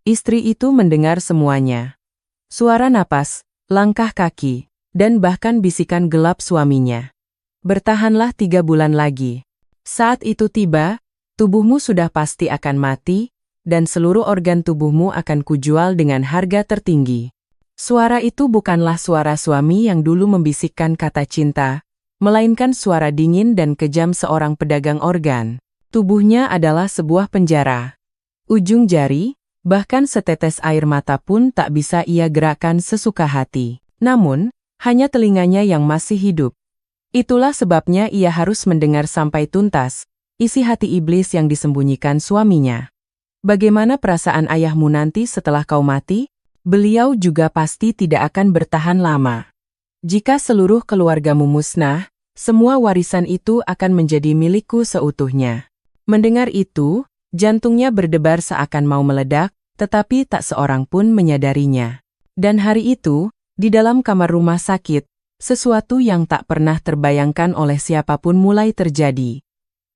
Istri itu mendengar semuanya. Suara napas, langkah kaki, dan bahkan bisikan gelap suaminya. Bertahanlah 3 bulan lagi. Saat itu tiba, tubuhmu sudah pasti akan mati, dan seluruh organ tubuhmu akan kujual dengan harga tertinggi. Suara itu bukanlah suara suami yang dulu membisikkan kata cinta, melainkan suara dingin dan kejam seorang pedagang organ. Tubuhnya adalah sebuah penjara. Ujung jari, bahkan setetes air mata pun tak bisa ia gerakkan sesuka hati. Namun, hanya telinganya yang masih hidup. Itulah sebabnya ia harus mendengar sampai tuntas isi hati iblis yang disembunyikan suaminya. Bagaimana perasaan ayahmu nanti setelah kau mati? Beliau juga pasti tidak akan bertahan lama. Jika seluruh keluargamu musnah, semua warisan itu akan menjadi milikku seutuhnya. Mendengar itu, jantungnya berdebar seakan mau meledak, tetapi tak seorang pun menyadarinya. Dan hari itu, di dalam kamar rumah sakit, sesuatu yang tak pernah terbayangkan oleh siapapun mulai terjadi.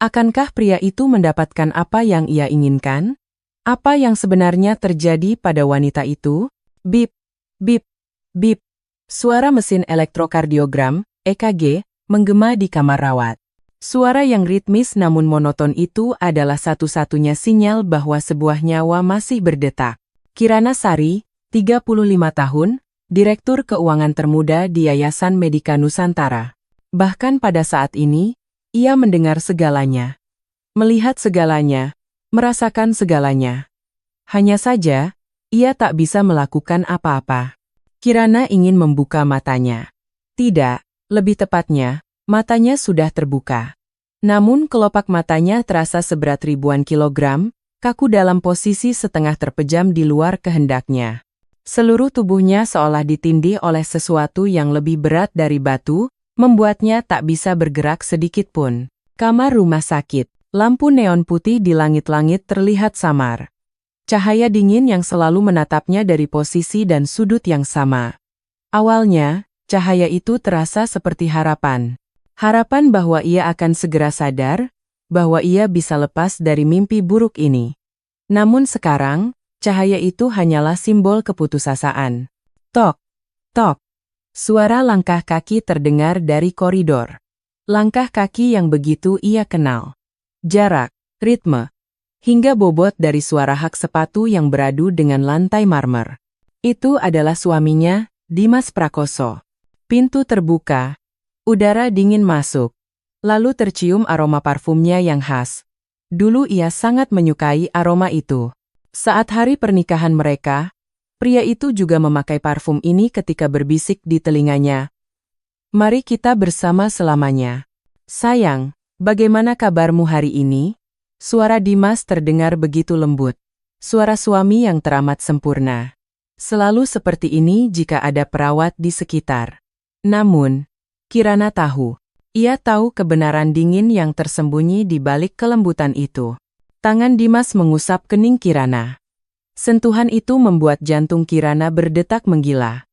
Akankah pria itu mendapatkan apa yang ia inginkan? Apa yang sebenarnya terjadi pada wanita itu? Bip, bip, bip. Suara mesin elektrokardiogram, EKG, menggema di kamar rawat. Suara yang ritmis namun monoton itu adalah satu-satunya sinyal bahwa sebuah nyawa masih berdetak. Kirana Sari, 35 tahun, Direktur Keuangan termuda di Yayasan Medika Nusantara. Bahkan pada saat ini, ia mendengar segalanya. Melihat segalanya, merasakan segalanya. Hanya saja, ia tak bisa melakukan apa-apa. Kirana ingin membuka matanya. Tidak, lebih tepatnya, matanya sudah terbuka. Namun kelopak matanya terasa seberat ribuan kilogram, kaku dalam posisi setengah terpejam di luar kehendaknya. Seluruh tubuhnya seolah ditindih oleh sesuatu yang lebih berat dari batu, membuatnya tak bisa bergerak sedikit pun. Kamar rumah sakit, lampu neon putih di langit-langit terlihat samar. Cahaya dingin yang selalu menatapnya dari posisi dan sudut yang sama. Awalnya, cahaya itu terasa seperti harapan. Harapan bahwa ia akan segera sadar, bahwa ia bisa lepas dari mimpi buruk ini. Namun sekarang, cahaya itu hanyalah simbol keputusasaan. Tok, tok. Suara langkah kaki terdengar dari koridor. Langkah kaki yang begitu ia kenal. Jarak, ritme, hingga bobot dari suara hak sepatu yang beradu dengan lantai marmer. Itu adalah suaminya, Dimas Prakoso. Pintu terbuka. Udara dingin masuk. Lalu tercium aroma parfumnya yang khas. Dulu ia sangat menyukai aroma itu. Saat hari pernikahan mereka, pria itu juga memakai parfum ini ketika berbisik di telinganya. Mari kita bersama selamanya. Sayang, bagaimana kabarmu hari ini? Suara Dimas terdengar begitu lembut. Suara suami yang teramat sempurna. Selalu seperti ini jika ada perawat di sekitar. Namun, Kirana tahu. Ia tahu kebenaran dingin yang tersembunyi di balik kelembutan itu. Tangan Dimas mengusap kening Kirana. Sentuhan itu membuat jantung Kirana berdetak menggila.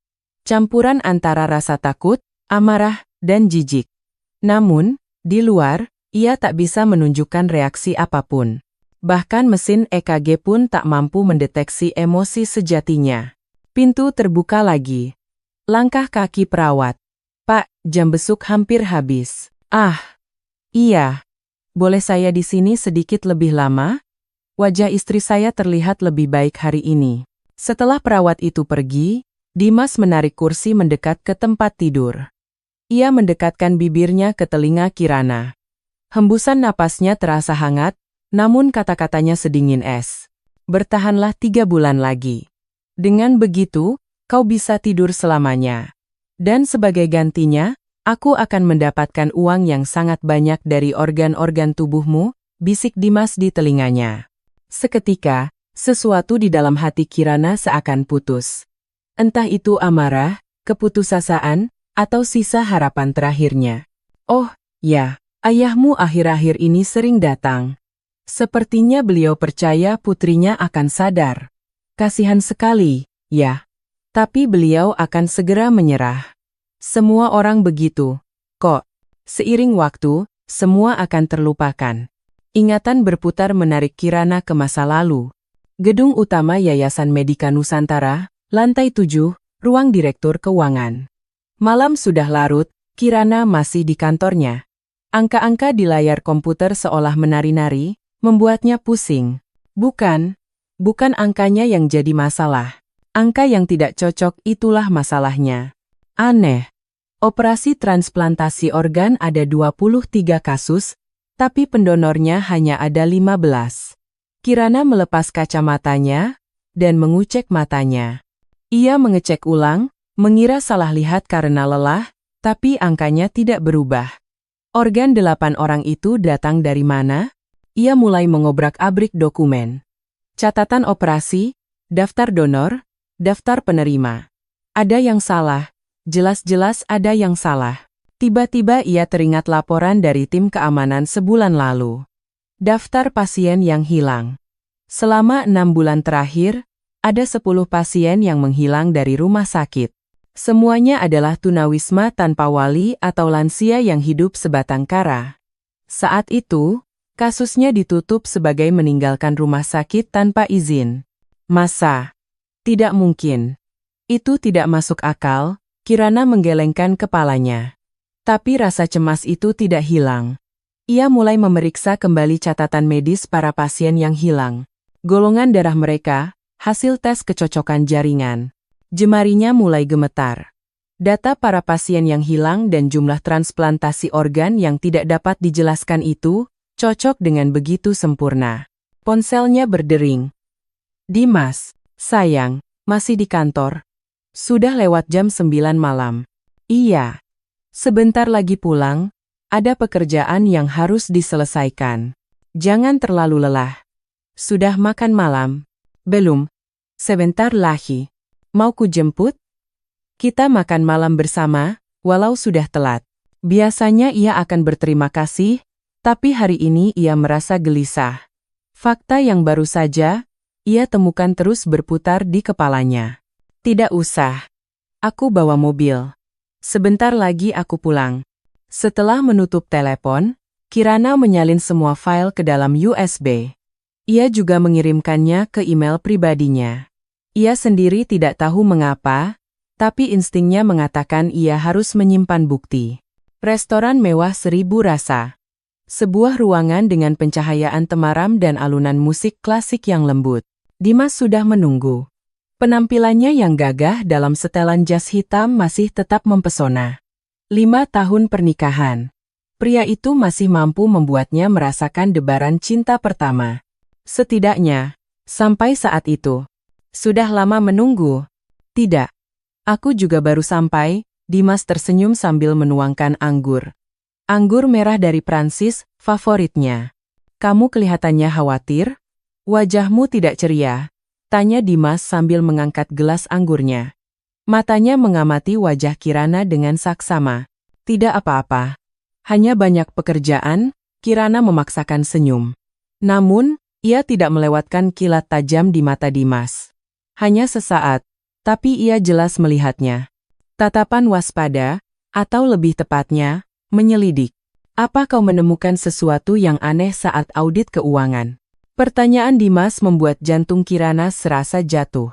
Campuran antara rasa takut, amarah, dan jijik. Namun, di luar, ia tak bisa menunjukkan reaksi apapun. Bahkan mesin EKG pun tak mampu mendeteksi emosi sejatinya. Pintu terbuka lagi. Langkah kaki perawat. Pak, jam besuk hampir habis. Ah, iya. Boleh saya di sini sedikit lebih lama? Wajah istri saya terlihat lebih baik hari ini. Setelah perawat itu pergi, Dimas menarik kursi mendekat ke tempat tidur. Ia mendekatkan bibirnya ke telinga Kirana. Hembusan napasnya terasa hangat, namun kata-katanya sedingin es. Bertahanlah 3 bulan lagi. Dengan begitu, kau bisa tidur selamanya. Dan sebagai gantinya, aku akan mendapatkan uang yang sangat banyak dari organ-organ tubuhmu, bisik Dimas di telinganya. Seketika, sesuatu di dalam hati Kirana seakan putus. Entah itu amarah, keputusasaan, atau sisa harapan terakhirnya. Oh, ya, ayahmu akhir-akhir ini sering datang. Sepertinya beliau percaya putrinya akan sadar. Kasihan sekali, ya. Tapi beliau akan segera menyerah. Semua orang begitu, kok. Seiring waktu, semua akan terlupakan. Ingatan berputar menarik Kirana ke masa lalu. Gedung utama Yayasan Medika Nusantara, lantai 7, ruang direktur keuangan. Malam sudah larut, Kirana masih di kantornya. Angka-angka di layar komputer seolah menari-nari, membuatnya pusing. Bukan angkanya yang jadi masalah. Angka yang tidak cocok itulah masalahnya. Aneh. Operasi transplantasi organ ada 23 kasus, tapi pendonornya hanya ada 15. Kirana melepas kacamatanya dan mengucek matanya. Ia mengecek ulang, mengira salah lihat karena lelah, tapi angkanya tidak berubah. Organ 8 orang itu datang dari mana? Ia mulai mengobrak-abrik dokumen. Catatan operasi, daftar donor, daftar penerima. Ada yang salah, jelas-jelas ada yang salah. Tiba-tiba ia teringat laporan dari tim keamanan sebulan lalu. Daftar pasien yang hilang. Selama 6 bulan terakhir, ada 10 pasien yang menghilang dari rumah sakit. Semuanya adalah tunawisma tanpa wali atau lansia yang hidup sebatang kara. Saat itu, kasusnya ditutup sebagai meninggalkan rumah sakit tanpa izin. Masa? Tidak mungkin. Itu tidak masuk akal, Kirana menggelengkan kepalanya. Tapi rasa cemas itu tidak hilang. Ia mulai memeriksa kembali catatan medis para pasien yang hilang. Golongan darah mereka, hasil tes kecocokan jaringan. Jemarinya mulai gemetar. Data para pasien yang hilang dan jumlah transplantasi organ yang tidak dapat dijelaskan itu, cocok dengan begitu sempurna. Ponselnya berdering. Dimas, sayang, masih di kantor? Sudah lewat jam 9 malam. Iya. Sebentar lagi pulang, ada pekerjaan yang harus diselesaikan. Jangan terlalu lelah. Sudah makan malam? Belum. Sebentar lagi. Mau ku jemput? Kita makan malam bersama, walau sudah telat. Biasanya ia akan berterima kasih, tapi hari ini ia merasa gelisah. Fakta yang baru saja, ia temukan terus berputar di kepalanya. Tidak usah. Aku bawa mobil. Sebentar lagi aku pulang. Setelah menutup telepon, Kirana menyalin semua file ke dalam USB. Ia juga mengirimkannya ke email pribadinya. Ia sendiri tidak tahu mengapa, tapi instingnya mengatakan ia harus menyimpan bukti. Restoran mewah 1000 rasa. Sebuah ruangan dengan pencahayaan temaram dan alunan musik klasik yang lembut. Dimas sudah menunggu. Penampilannya yang gagah dalam setelan jas hitam masih tetap mempesona. 5 tahun pernikahan. Pria itu masih mampu membuatnya merasakan debaran cinta pertama. Setidaknya, sampai saat itu. Sudah lama menunggu? Tidak. Aku juga baru sampai, Dimas tersenyum sambil menuangkan anggur. Anggur merah dari Prancis, favoritnya. Kamu kelihatannya khawatir? Wajahmu tidak ceria, tanya Dimas sambil mengangkat gelas anggurnya. Matanya mengamati wajah Kirana dengan saksama. Tidak apa-apa. Hanya banyak pekerjaan, Kirana memaksakan senyum. Namun, ia tidak melewatkan kilat tajam di mata Dimas. Hanya sesaat, tapi ia jelas melihatnya. Tatapan waspada, atau lebih tepatnya, menyelidik. Apa kau menemukan sesuatu yang aneh saat audit keuangan? Pertanyaan Dimas membuat jantung Kirana serasa jatuh.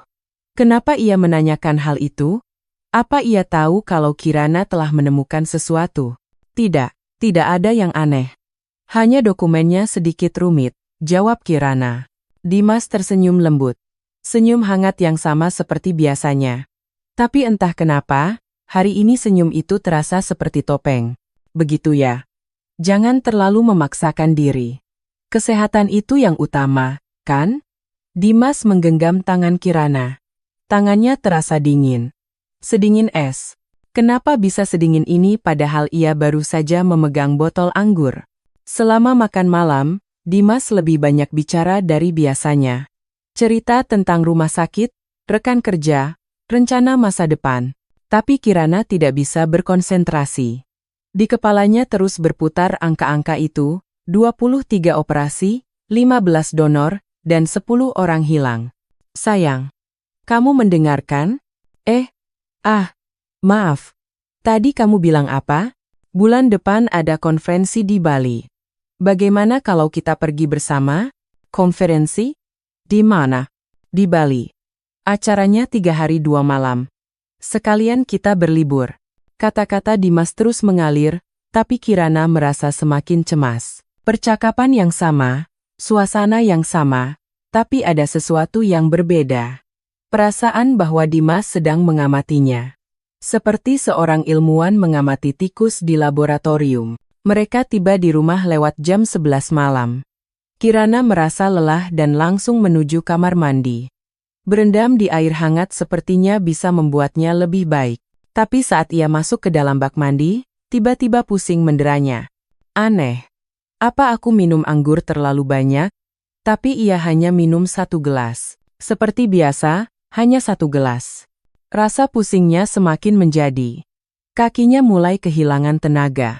Kenapa ia menanyakan hal itu? Apa ia tahu kalau Kirana telah menemukan sesuatu? Tidak ada yang aneh. Hanya dokumennya sedikit rumit, jawab Kirana. Dimas tersenyum lembut. Senyum hangat yang sama seperti biasanya. Tapi entah kenapa, hari ini senyum itu terasa seperti topeng. Begitu ya. Jangan terlalu memaksakan diri. Kesehatan itu yang utama, kan? Dimas menggenggam tangan Kirana. Tangannya terasa dingin. Sedingin es. Kenapa bisa sedingin ini padahal ia baru saja memegang botol anggur? Selama makan malam, Dimas lebih banyak bicara dari biasanya. Cerita tentang rumah sakit, rekan kerja, rencana masa depan. Tapi Kirana tidak bisa berkonsentrasi. Di kepalanya terus berputar angka-angka itu, 23 operasi, 15 donor, dan 10 orang hilang. Sayang, kamu mendengarkan? Maaf. Tadi kamu bilang apa? Bulan depan ada konferensi di Bali. Bagaimana kalau kita pergi bersama? Konferensi? Di mana? Di Bali. Acaranya 3 hari 2 malam. Sekalian kita berlibur. Kata-kata Dimas terus mengalir, tapi Kirana merasa semakin cemas. Percakapan yang sama, suasana yang sama, tapi ada sesuatu yang berbeda. Perasaan bahwa Dimas sedang mengamatinya. Seperti seorang ilmuwan mengamati tikus di laboratorium. Mereka tiba di rumah lewat jam 11 malam. Kirana merasa lelah dan langsung menuju kamar mandi. Berendam di air hangat sepertinya bisa membuatnya lebih baik. Tapi saat ia masuk ke dalam bak mandi, tiba-tiba pusing menderanya. Aneh. Apa aku minum anggur terlalu banyak? Tapi ia hanya minum 1 gelas. Seperti biasa, hanya 1 gelas. Rasa pusingnya semakin menjadi. Kakinya mulai kehilangan tenaga.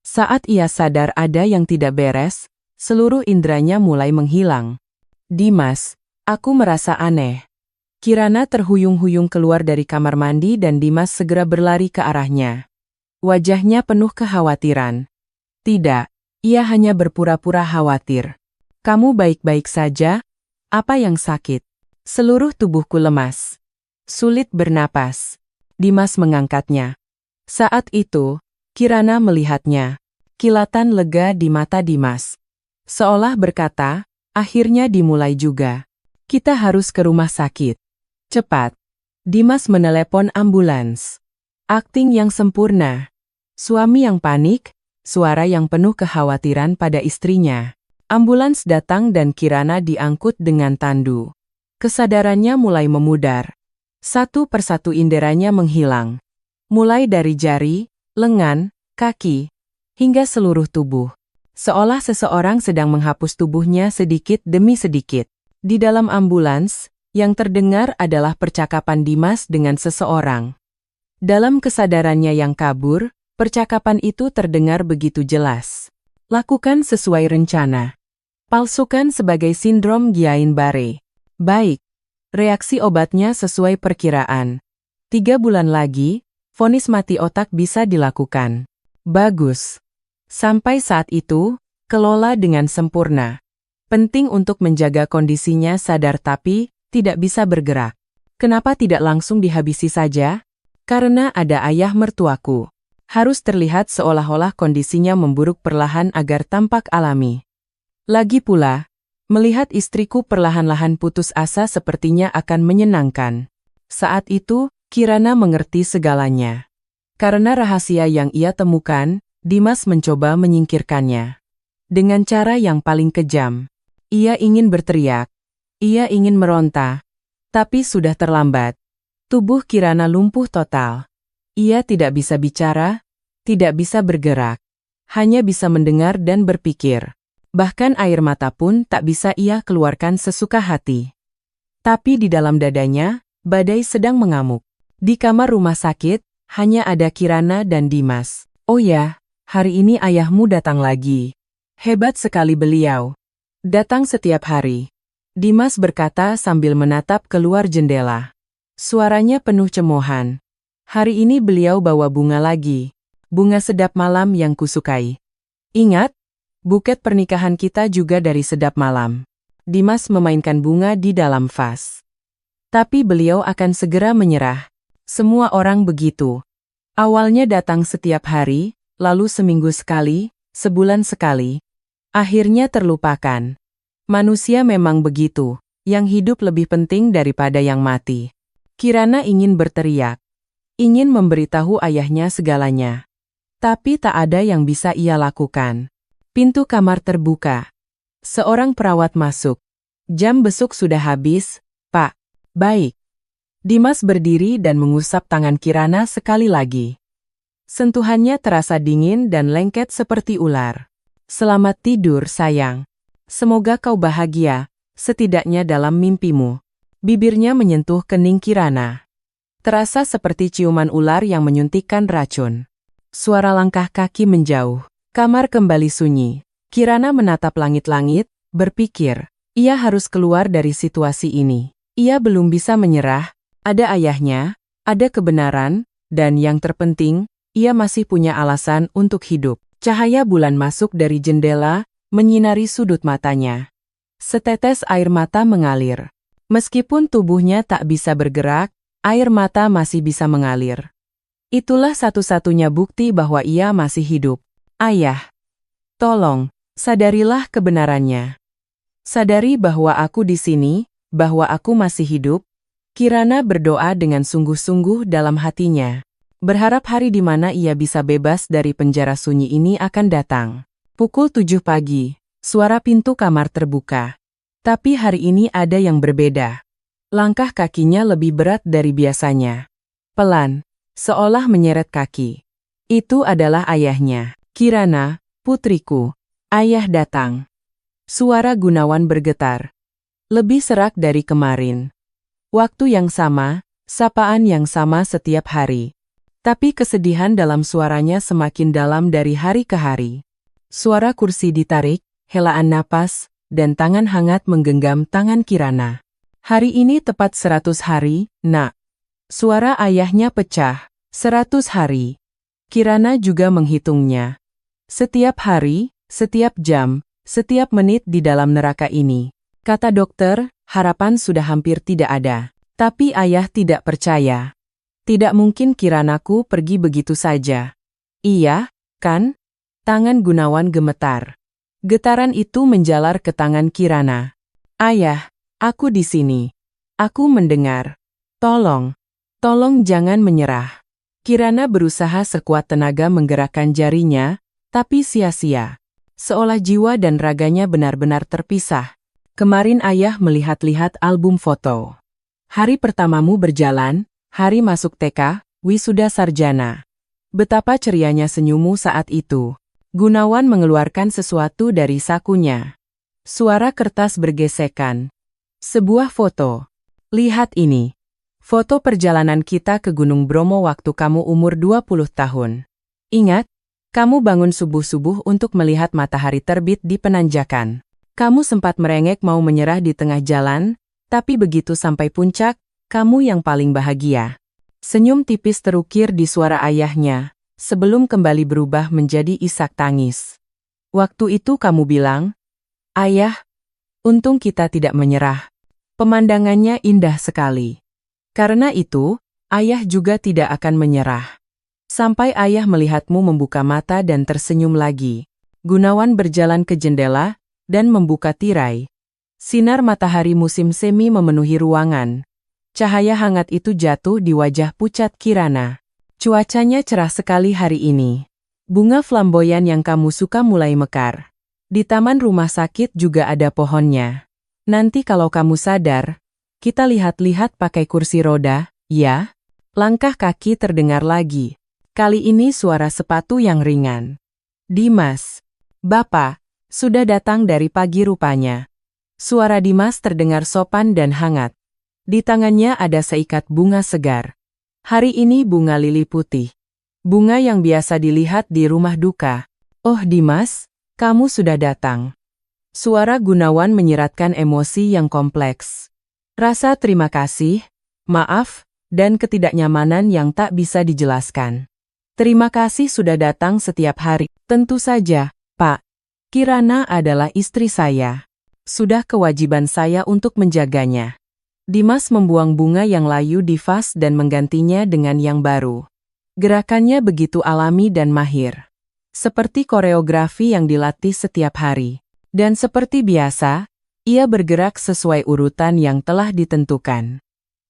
Saat ia sadar ada yang tidak beres, seluruh indranya mulai menghilang. Dimas, aku merasa aneh. Kirana terhuyung-huyung keluar dari kamar mandi dan Dimas segera berlari ke arahnya. Wajahnya penuh kekhawatiran. Tidak, ia hanya berpura-pura khawatir. Kamu baik-baik saja? Apa yang sakit? Seluruh tubuhku lemas. Sulit bernapas. Dimas mengangkatnya. Saat itu, Kirana melihatnya. Kilatan lega di mata Dimas. Seolah berkata, akhirnya dimulai juga. Kita harus ke rumah sakit. Cepat. Dimas menelepon ambulans. Akting yang sempurna. Suami yang panik, suara yang penuh kekhawatiran pada istrinya. Ambulans datang dan Kirana diangkut dengan tandu. Kesadarannya mulai memudar. Satu persatu inderanya menghilang. Mulai dari jari, lengan, kaki, hingga seluruh tubuh. Seolah seseorang sedang menghapus tubuhnya sedikit demi sedikit. Di dalam ambulans, yang terdengar adalah percakapan Dimas dengan seseorang. Dalam kesadarannya yang kabur, percakapan itu terdengar begitu jelas. Lakukan sesuai rencana. Palsukan sebagai sindrom Guillain-Barré. Baik. Reaksi obatnya sesuai perkiraan. 3 bulan lagi, vonis mati otak bisa dilakukan. Bagus. Sampai saat itu, kelola dengan sempurna. Penting untuk menjaga kondisinya sadar tapi tidak bisa bergerak. Kenapa tidak langsung dihabisi saja? Karena ada ayah mertuaku. Harus terlihat seolah-olah kondisinya memburuk perlahan agar tampak alami. Lagi pula, melihat istriku perlahan-lahan putus asa sepertinya akan menyenangkan. Saat itu, Kirana mengerti segalanya. Karena rahasia yang ia temukan, Dimas mencoba menyingkirkannya. Dengan cara yang paling kejam. Ia ingin berteriak. Ia ingin meronta. Tapi sudah terlambat. Tubuh Kirana lumpuh total. Ia tidak bisa bicara, tidak bisa bergerak. Hanya bisa mendengar dan berpikir. Bahkan air mata pun tak bisa ia keluarkan sesuka hati. Tapi di dalam dadanya, badai sedang mengamuk. Di kamar rumah sakit, hanya ada Kirana dan Dimas. Oh ya, hari ini ayahmu datang lagi. Hebat sekali beliau. Datang setiap hari. Dimas berkata sambil menatap keluar jendela. Suaranya penuh cemoohan. Hari ini beliau bawa bunga lagi. Bunga sedap malam yang kusukai. Ingat? Buket pernikahan kita juga dari sedap malam. Dimas memainkan bunga di dalam vas. Tapi beliau akan segera menyerah. Semua orang begitu. Awalnya datang setiap hari, lalu seminggu sekali, sebulan sekali. Akhirnya terlupakan. Manusia memang begitu, yang hidup lebih penting daripada yang mati. Kirana ingin berteriak. Ingin memberitahu ayahnya segalanya. Tapi tak ada yang bisa ia lakukan. Pintu kamar terbuka. Seorang perawat masuk. Jam besuk sudah habis, Pak. Baik. Dimas berdiri dan mengusap tangan Kirana sekali lagi. Sentuhannya terasa dingin dan lengket seperti ular. Selamat tidur, sayang. Semoga kau bahagia, setidaknya dalam mimpimu. Bibirnya menyentuh kening Kirana. Terasa seperti ciuman ular yang menyuntikkan racun. Suara langkah kaki menjauh. Kamar kembali sunyi. Kirana menatap langit-langit, berpikir, ia harus keluar dari situasi ini. Ia belum bisa menyerah, ada ayahnya, ada kebenaran, dan yang terpenting, ia masih punya alasan untuk hidup. Cahaya bulan masuk dari jendela, menyinari sudut matanya. Setetes air mata mengalir. Meskipun tubuhnya tak bisa bergerak, air mata masih bisa mengalir. Itulah satu-satunya bukti bahwa ia masih hidup. Ayah, tolong, sadarilah kebenarannya. Sadari bahwa aku di sini, bahwa aku masih hidup. Kirana berdoa dengan sungguh-sungguh dalam hatinya. Berharap hari di mana ia bisa bebas dari penjara sunyi ini akan datang. Pukul 7 pagi, suara pintu kamar terbuka. Tapi hari ini ada yang berbeda. Langkah kakinya lebih berat dari biasanya. Pelan, seolah menyeret kaki. Itu adalah ayahnya. Kirana, putriku, ayah datang. Suara Gunawan bergetar. Lebih serak dari kemarin. Waktu yang sama, sapaan yang sama setiap hari. Tapi kesedihan dalam suaranya semakin dalam dari hari ke hari. Suara kursi ditarik, helaan napas, dan tangan hangat menggenggam tangan Kirana. Hari ini tepat 100 hari, nak. Suara ayahnya pecah. 100 hari. Kirana juga menghitungnya. Setiap hari, setiap jam, setiap menit di dalam neraka ini. Kata dokter, harapan sudah hampir tidak ada. Tapi ayah tidak percaya. Tidak mungkin Kiranaku pergi begitu saja. Iya, kan? Tangan Gunawan gemetar. Getaran itu menjalar ke tangan Kirana. Ayah, aku di sini. Aku mendengar. Tolong. Tolong jangan menyerah. Kirana berusaha sekuat tenaga menggerakkan jarinya, tapi sia-sia. Seolah jiwa dan raganya benar-benar terpisah. Kemarin ayah melihat-lihat album foto. Hari pertamamu berjalan, hari masuk TK, wisuda sarjana. Betapa cerianya senyummu saat itu. Gunawan mengeluarkan sesuatu dari sakunya. Suara kertas bergesekan. Sebuah foto. Lihat ini. Foto perjalanan kita ke Gunung Bromo waktu kamu umur 20 tahun. Ingat? Kamu bangun subuh-subuh untuk melihat matahari terbit di penanjakan. Kamu sempat merengek mau menyerah di tengah jalan, tapi begitu sampai puncak, kamu yang paling bahagia. Senyum tipis terukir di suara ayahnya, sebelum kembali berubah menjadi isak tangis. Waktu itu kamu bilang, "Ayah, untung kita tidak menyerah." Pemandangannya indah sekali. Karena itu, ayah juga tidak akan menyerah. Sampai ayah melihatmu membuka mata dan tersenyum lagi. Gunawan berjalan ke jendela dan membuka tirai. Sinar matahari musim semi memenuhi ruangan. Cahaya hangat itu jatuh di wajah pucat Kirana. Cuacanya cerah sekali hari ini. Bunga flamboyan yang kamu suka mulai mekar. Di taman rumah sakit juga ada pohonnya. Nanti kalau kamu sadar, kita lihat-lihat pakai kursi roda, ya? Langkah kaki terdengar lagi. Kali ini suara sepatu yang ringan. Dimas. Bapak, sudah datang dari pagi rupanya. Suara Dimas terdengar sopan dan hangat. Di tangannya ada seikat bunga segar. Hari ini bunga lili putih. Bunga yang biasa dilihat di rumah duka. Oh Dimas, kamu sudah datang. Suara Gunawan menyiratkan emosi yang kompleks. Rasa terima kasih, maaf, dan ketidaknyamanan yang tak bisa dijelaskan. Terima kasih sudah datang setiap hari. Tentu saja, Pak. Kirana adalah istri saya. Sudah kewajiban saya untuk menjaganya. Dimas membuang bunga yang layu di vas dan menggantinya dengan yang baru. Gerakannya begitu alami dan mahir. Seperti koreografi yang dilatih setiap hari. Dan seperti biasa, ia bergerak sesuai urutan yang telah ditentukan.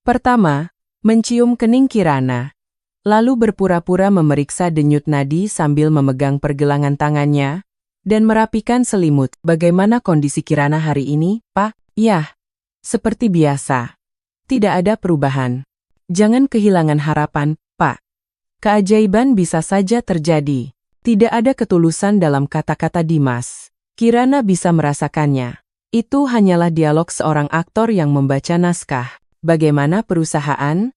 Pertama, mencium kening Kirana. Lalu berpura-pura memeriksa denyut nadi sambil memegang pergelangan tangannya, dan merapikan selimut. Bagaimana kondisi Kirana hari ini, Pak? Yah, seperti biasa. Tidak ada perubahan. Jangan kehilangan harapan, Pak. Keajaiban bisa saja terjadi. Tidak ada ketulusan dalam kata-kata Dimas. Kirana bisa merasakannya. Itu hanyalah dialog seorang aktor yang membaca naskah. Bagaimana perusahaan?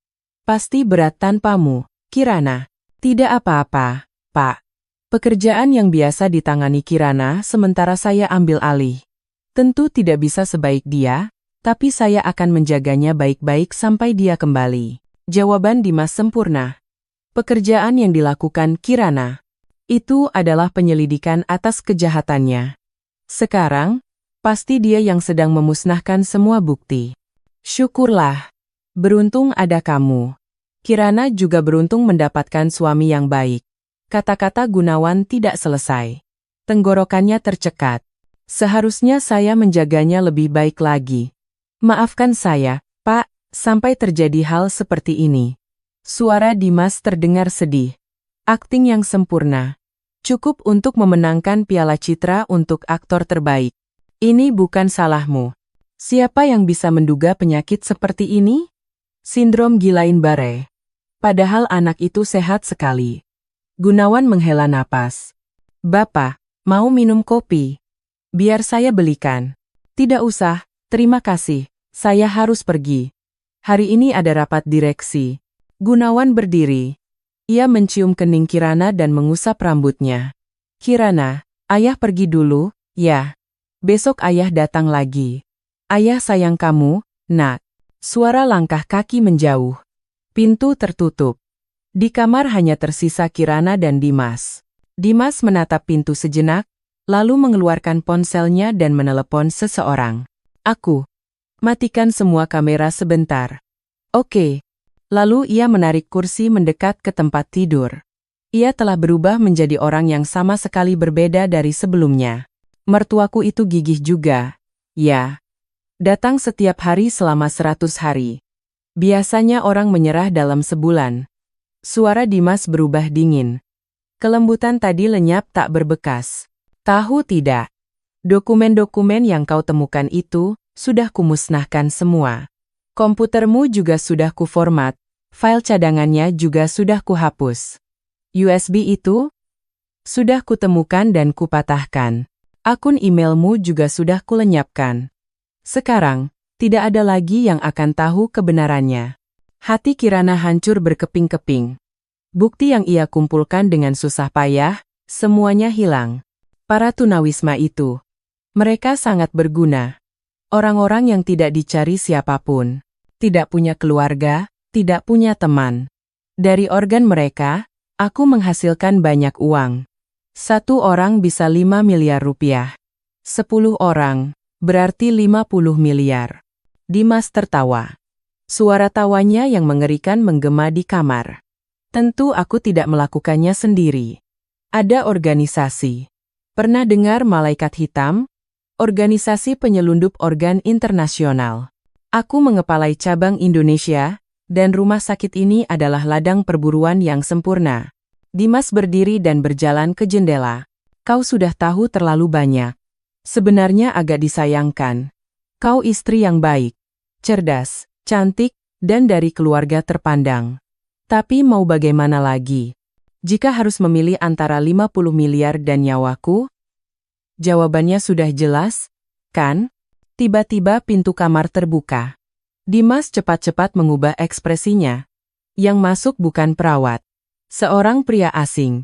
Pasti berat tanpamu. Kirana, tidak apa-apa, Pak. Pekerjaan yang biasa ditangani Kirana sementara saya ambil alih. Tentu tidak bisa sebaik dia, tapi saya akan menjaganya baik-baik sampai dia kembali. Jawaban Dimas sempurna. Pekerjaan yang dilakukan Kirana itu adalah penyelidikan atas kejahatannya. Sekarang, Pasti dia yang sedang memusnahkan semua bukti. Syukurlah. Beruntung ada kamu. Kirana juga beruntung mendapatkan suami yang baik. Kata-kata Gunawan tidak selesai. Tenggorokannya tercekat. Seharusnya saya menjaganya lebih baik lagi. Maafkan saya, Pak, sampai terjadi hal seperti ini. Suara Dimas terdengar sedih. Akting yang sempurna. Cukup untuk memenangkan Piala Citra untuk aktor terbaik. Ini bukan salahmu. Siapa yang bisa menduga penyakit seperti ini? Sindrom Guillain-Barré. Padahal anak itu sehat sekali. Gunawan menghela napas. Bapak, mau minum kopi? Biar saya belikan. Tidak usah, terima kasih. Saya harus pergi. Hari ini ada rapat direksi. Gunawan berdiri. Ia mencium kening Kirana dan mengusap rambutnya. Kirana, ayah pergi dulu, ya. Besok ayah datang lagi. Ayah sayang kamu, nak. Suara langkah kaki menjauh. Pintu tertutup. Di kamar hanya tersisa Kirana dan Dimas. Dimas menatap pintu sejenak, lalu mengeluarkan ponselnya dan menelepon seseorang. Aku. Matikan semua kamera sebentar. Oke. Lalu ia menarik kursi mendekat ke tempat tidur. Ia telah berubah menjadi orang yang sama sekali berbeda dari sebelumnya. Mertuaku itu gigih juga. Ya. Datang setiap hari selama 100 hari. Biasanya orang menyerah dalam sebulan. Suara Dimas berubah dingin. Kelembutan tadi lenyap tak berbekas. Tahu tidak? Dokumen-dokumen yang kau temukan itu sudah kumusnahkan semua. Komputermu juga sudah kuformat, file cadangannya juga sudah kuhapus. USB itu sudah kutemukan dan kupatahkan. Akun emailmu juga sudah kulenyapkan. Sekarang, tidak ada lagi yang akan tahu kebenarannya. Hati Kirana hancur berkeping-keping. Bukti yang ia kumpulkan dengan susah payah, semuanya hilang. Para tunawisma itu. Mereka sangat berguna. Orang-orang yang tidak dicari siapapun. Tidak punya keluarga, tidak punya teman. Dari organ mereka, aku menghasilkan banyak uang. 1 orang bisa 5 miliar rupiah. 10 orang, berarti 50 miliar. Dimas tertawa. Suara tawanya yang mengerikan menggema di kamar. Tentu aku tidak melakukannya sendiri. Ada organisasi. Pernah dengar Malaikat Hitam? Organisasi penyelundup organ internasional. Aku mengepalai cabang Indonesia, dan rumah sakit ini adalah ladang perburuan yang sempurna. Dimas berdiri dan berjalan ke jendela. Kau sudah tahu terlalu banyak. Sebenarnya agak disayangkan. Kau istri yang baik, cerdas, cantik, dan dari keluarga terpandang. Tapi mau bagaimana lagi? Jika harus memilih antara 50 miliar dan nyawaku? Jawabannya sudah jelas, kan? Tiba-tiba pintu kamar terbuka. Dimas cepat-cepat mengubah ekspresinya. Yang masuk bukan perawat. Seorang pria asing.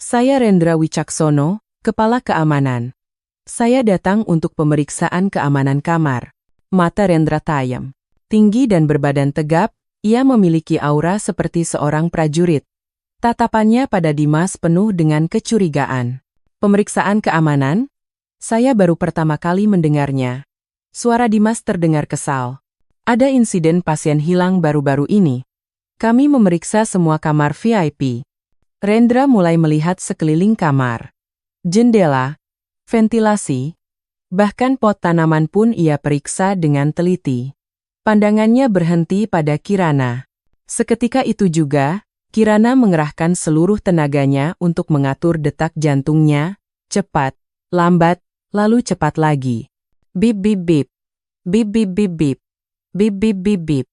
Saya Rendra Wicaksono, Kepala Keamanan. Saya datang untuk pemeriksaan keamanan kamar. Mata Rendra tajam. Tinggi dan berbadan tegap, ia memiliki aura seperti seorang prajurit. Tatapannya pada Dimas penuh dengan kecurigaan. Pemeriksaan keamanan? Saya baru pertama kali mendengarnya. Suara Dimas terdengar kesal. Ada insiden pasien hilang baru-baru ini. Kami memeriksa semua kamar VIP. Rendra mulai melihat sekeliling kamar. Jendela, ventilasi, bahkan pot tanaman pun ia periksa dengan teliti. Pandangannya berhenti pada Kirana. Seketika itu juga, Kirana mengerahkan seluruh tenaganya untuk mengatur detak jantungnya, cepat, lambat, lalu cepat lagi. Bip bip bip. Bip bip bip bip. Bip bip bip bip.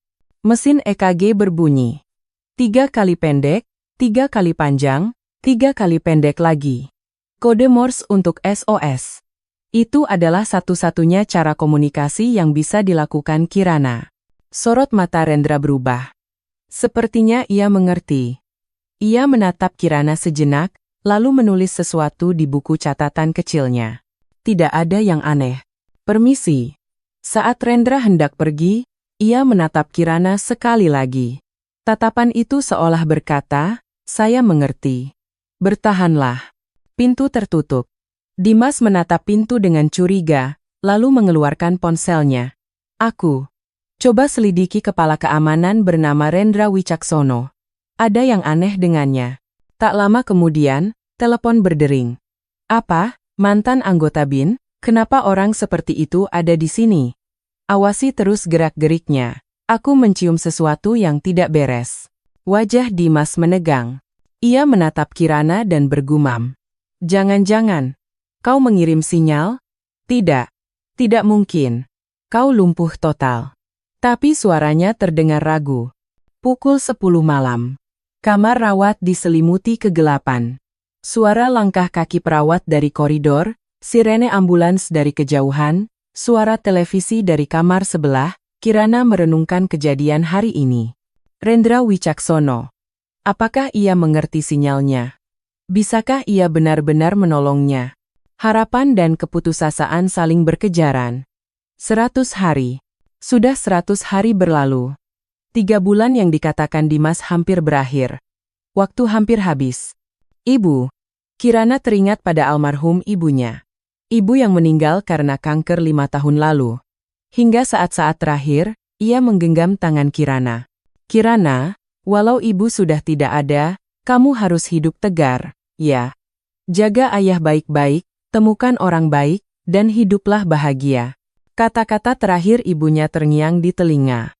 Mesin EKG berbunyi. 3 kali pendek, 3 kali panjang, 3 kali pendek lagi. Kode Morse untuk SOS. Itu adalah satu-satunya cara komunikasi yang bisa dilakukan Kirana. Sorot mata Rendra berubah. Sepertinya ia mengerti. Ia menatap Kirana sejenak, lalu menulis sesuatu di buku catatan kecilnya. Tidak ada yang aneh. Permisi. Saat Rendra hendak pergi, ia menatap Kirana sekali lagi. Tatapan itu seolah berkata, saya mengerti. Bertahanlah. Pintu tertutup. Dimas menatap pintu dengan curiga, lalu mengeluarkan ponselnya. Aku coba selidiki kepala keamanan bernama Rendra Wicaksono. Ada yang aneh dengannya. Tak lama kemudian, telepon berdering. Apa, mantan anggota BIN? Kenapa orang seperti itu ada di sini? Awasi terus gerak-geriknya. Aku mencium sesuatu yang tidak beres. Wajah Dimas menegang. Ia menatap Kirana dan bergumam. Jangan-jangan, kau mengirim sinyal? Tidak. Tidak mungkin. Kau lumpuh total. Tapi suaranya terdengar ragu. Pukul 10 malam. Kamar rawat diselimuti kegelapan. Suara langkah kaki perawat dari koridor, sirene ambulans dari kejauhan, suara televisi dari kamar sebelah. Kirana merenungkan kejadian hari ini. Rendra Wicaksono. Apakah ia mengerti sinyalnya? Bisakah ia benar-benar menolongnya? Harapan dan keputusasaan saling berkejaran. 100 hari. Sudah 100 hari berlalu. 3 bulan yang dikatakan Dimas hampir berakhir. Waktu hampir habis. Ibu. Kirana teringat pada almarhum ibunya. Ibu yang meninggal karena kanker 5 tahun lalu. Hingga saat-saat terakhir, ia menggenggam tangan Kirana. Kirana, walau ibu sudah tidak ada, kamu harus hidup tegar, ya. Jaga ayah baik-baik, temukan orang baik, dan hiduplah bahagia. Kata-kata terakhir ibunya terngiang di telinga.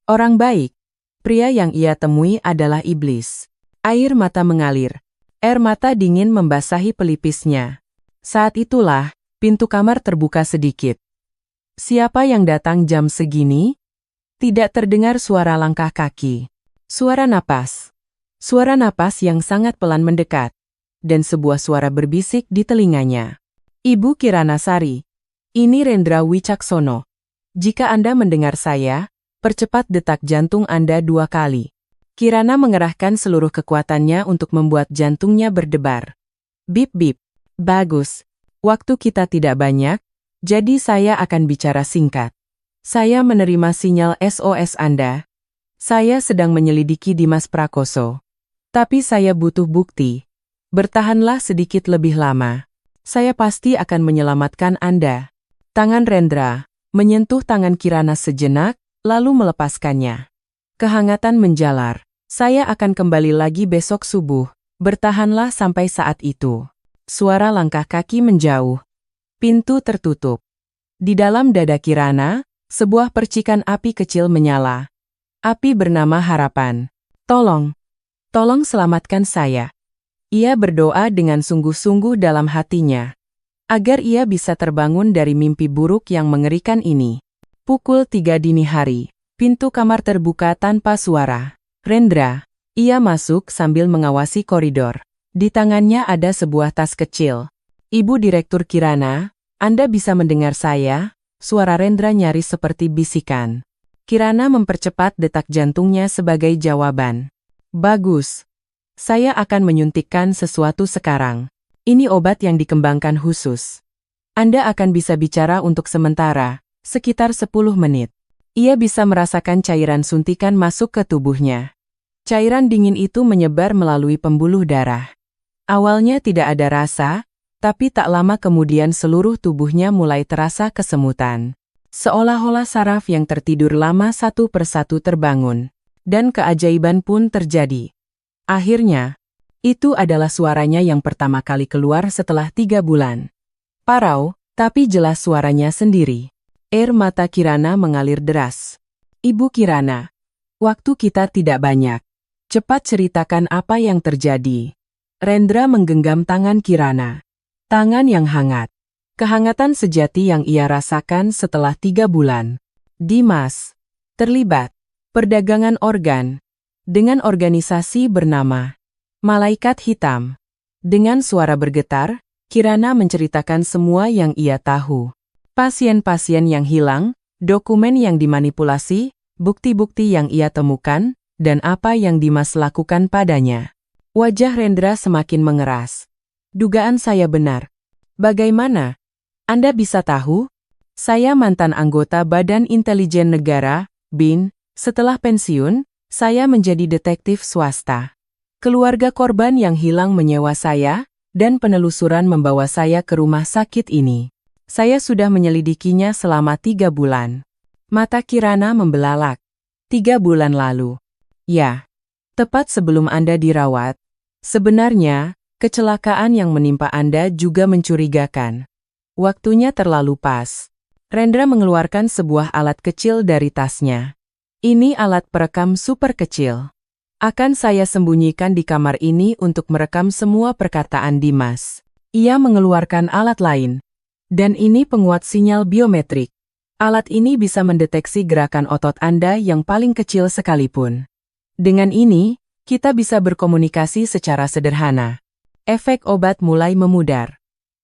Orang baik. Pria yang ia temui adalah iblis. Air mata mengalir. Air mata dingin membasahi pelipisnya. Saat itulah, pintu kamar terbuka sedikit. Siapa yang datang jam segini? Tidak terdengar suara langkah kaki. Suara napas. Suara napas yang sangat pelan mendekat. Dan sebuah suara berbisik di telinganya. Ibu Kirana Sari. Ini Rendra Wicaksono. Jika Anda mendengar saya, percepat detak jantung Anda 2 kali. Kirana mengerahkan seluruh kekuatannya untuk membuat jantungnya berdebar. Bip-bip. Bagus. Waktu kita tidak banyak, jadi saya akan bicara singkat. Saya menerima sinyal SOS Anda. Saya sedang menyelidiki Dimas Prakoso. Tapi saya butuh bukti. Bertahanlah sedikit lebih lama. Saya pasti akan menyelamatkan Anda. Tangan Rendra menyentuh tangan Kirana sejenak, lalu melepaskannya. Kehangatan menjalar. Saya akan kembali lagi besok subuh. Bertahanlah sampai saat itu. Suara langkah kaki menjauh. Pintu tertutup. Di dalam dada Kirana, sebuah percikan api kecil menyala. Api bernama harapan. Tolong. Tolong selamatkan saya. Ia berdoa dengan sungguh-sungguh dalam hatinya. Agar ia bisa terbangun dari mimpi buruk yang mengerikan ini. Pukul 3 dini hari. Pintu kamar terbuka tanpa suara. Rendra. Ia masuk sambil mengawasi koridor. Di tangannya ada sebuah tas kecil. Ibu Direktur Kirana, Anda bisa mendengar saya? Suara Rendra nyaris seperti bisikan. Kirana mempercepat detak jantungnya sebagai jawaban. Bagus. Saya akan menyuntikkan sesuatu sekarang. Ini obat yang dikembangkan khusus. Anda akan bisa bicara untuk sementara, sekitar 10 menit. Ia bisa merasakan cairan suntikan masuk ke tubuhnya. Cairan dingin itu menyebar melalui pembuluh darah. Awalnya tidak ada rasa, tapi tak lama kemudian seluruh tubuhnya mulai terasa kesemutan. Seolah-olah saraf yang tertidur lama satu persatu terbangun. Dan keajaiban pun terjadi. Akhirnya, itu adalah suaranya yang pertama kali keluar setelah 3 bulan. Parau, tapi jelas suaranya sendiri. Air mata Kirana mengalir deras. Ibu Kirana, waktu kita tidak banyak. Cepat ceritakan apa yang terjadi. Rendra menggenggam tangan Kirana. Tangan yang hangat. Kehangatan sejati yang ia rasakan setelah 3 bulan. Dimas terlibat perdagangan organ dengan organisasi bernama Malaikat Hitam. Dengan suara bergetar, Kirana menceritakan semua yang ia tahu. Pasien-pasien yang hilang, dokumen yang dimanipulasi, bukti-bukti yang ia temukan, dan apa yang Dimas lakukan padanya. Wajah Rendra semakin mengeras. Dugaan saya benar. Bagaimana? Anda bisa tahu? Saya mantan anggota Badan Intelijen Negara, BIN. Setelah pensiun, saya menjadi detektif swasta. Keluarga korban yang hilang menyewa saya, dan penelusuran membawa saya ke rumah sakit ini. Saya sudah menyelidikinya selama 3 bulan. Mata Kirana membelalak. 3 bulan lalu. Ya, tepat sebelum Anda dirawat. Sebenarnya, kecelakaan yang menimpa Anda juga mencurigakan. Waktunya terlalu pas. Rendra mengeluarkan sebuah alat kecil dari tasnya. Ini alat perekam super kecil. Akan saya sembunyikan di kamar ini untuk merekam semua perkataan Dimas. Ia mengeluarkan alat lain. Dan ini penguat sinyal biometrik. Alat ini bisa mendeteksi gerakan otot Anda yang paling kecil sekalipun. Dengan ini, kita bisa berkomunikasi secara sederhana. Efek obat mulai memudar.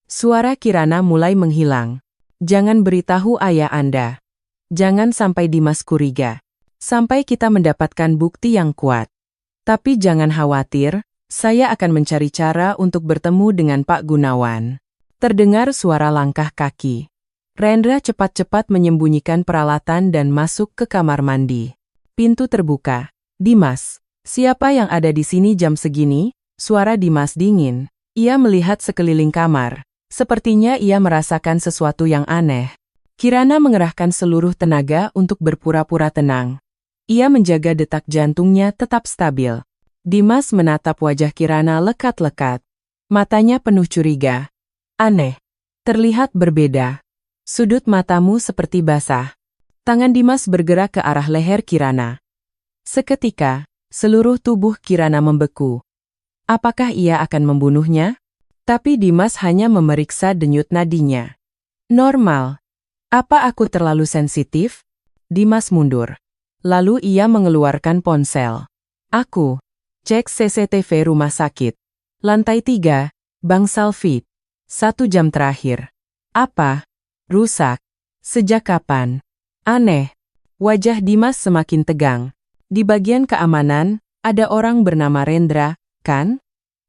Suara Kirana mulai menghilang. Jangan beritahu ayah Anda. Jangan sampai Dimas curiga. Sampai kita mendapatkan bukti yang kuat. Tapi jangan khawatir, saya akan mencari cara untuk bertemu dengan Pak Gunawan. Terdengar suara langkah kaki. Rendra cepat-cepat menyembunyikan peralatan dan masuk ke kamar mandi. Pintu terbuka. Dimas, siapa yang ada di sini jam segini? Suara Dimas dingin. Ia melihat sekeliling kamar. Sepertinya ia merasakan sesuatu yang aneh. Kirana mengerahkan seluruh tenaga untuk berpura-pura tenang. Ia menjaga detak jantungnya tetap stabil. Dimas menatap wajah Kirana lekat-lekat. Matanya penuh curiga. Aneh. Terlihat berbeda. Sudut matamu seperti basah. Tangan Dimas bergerak ke arah leher Kirana. Seketika, seluruh tubuh Kirana membeku. Apakah ia akan membunuhnya? Tapi Dimas hanya memeriksa denyut nadinya. Normal. Apa aku terlalu sensitif? Dimas mundur. Lalu ia mengeluarkan ponsel. Aku. Cek CCTV rumah sakit. Lantai 3, Bangsal Fit. 1 jam terakhir. Apa? Rusak. Sejak kapan? Aneh. Wajah Dimas semakin tegang. Di bagian keamanan, ada orang bernama Rendra, kan?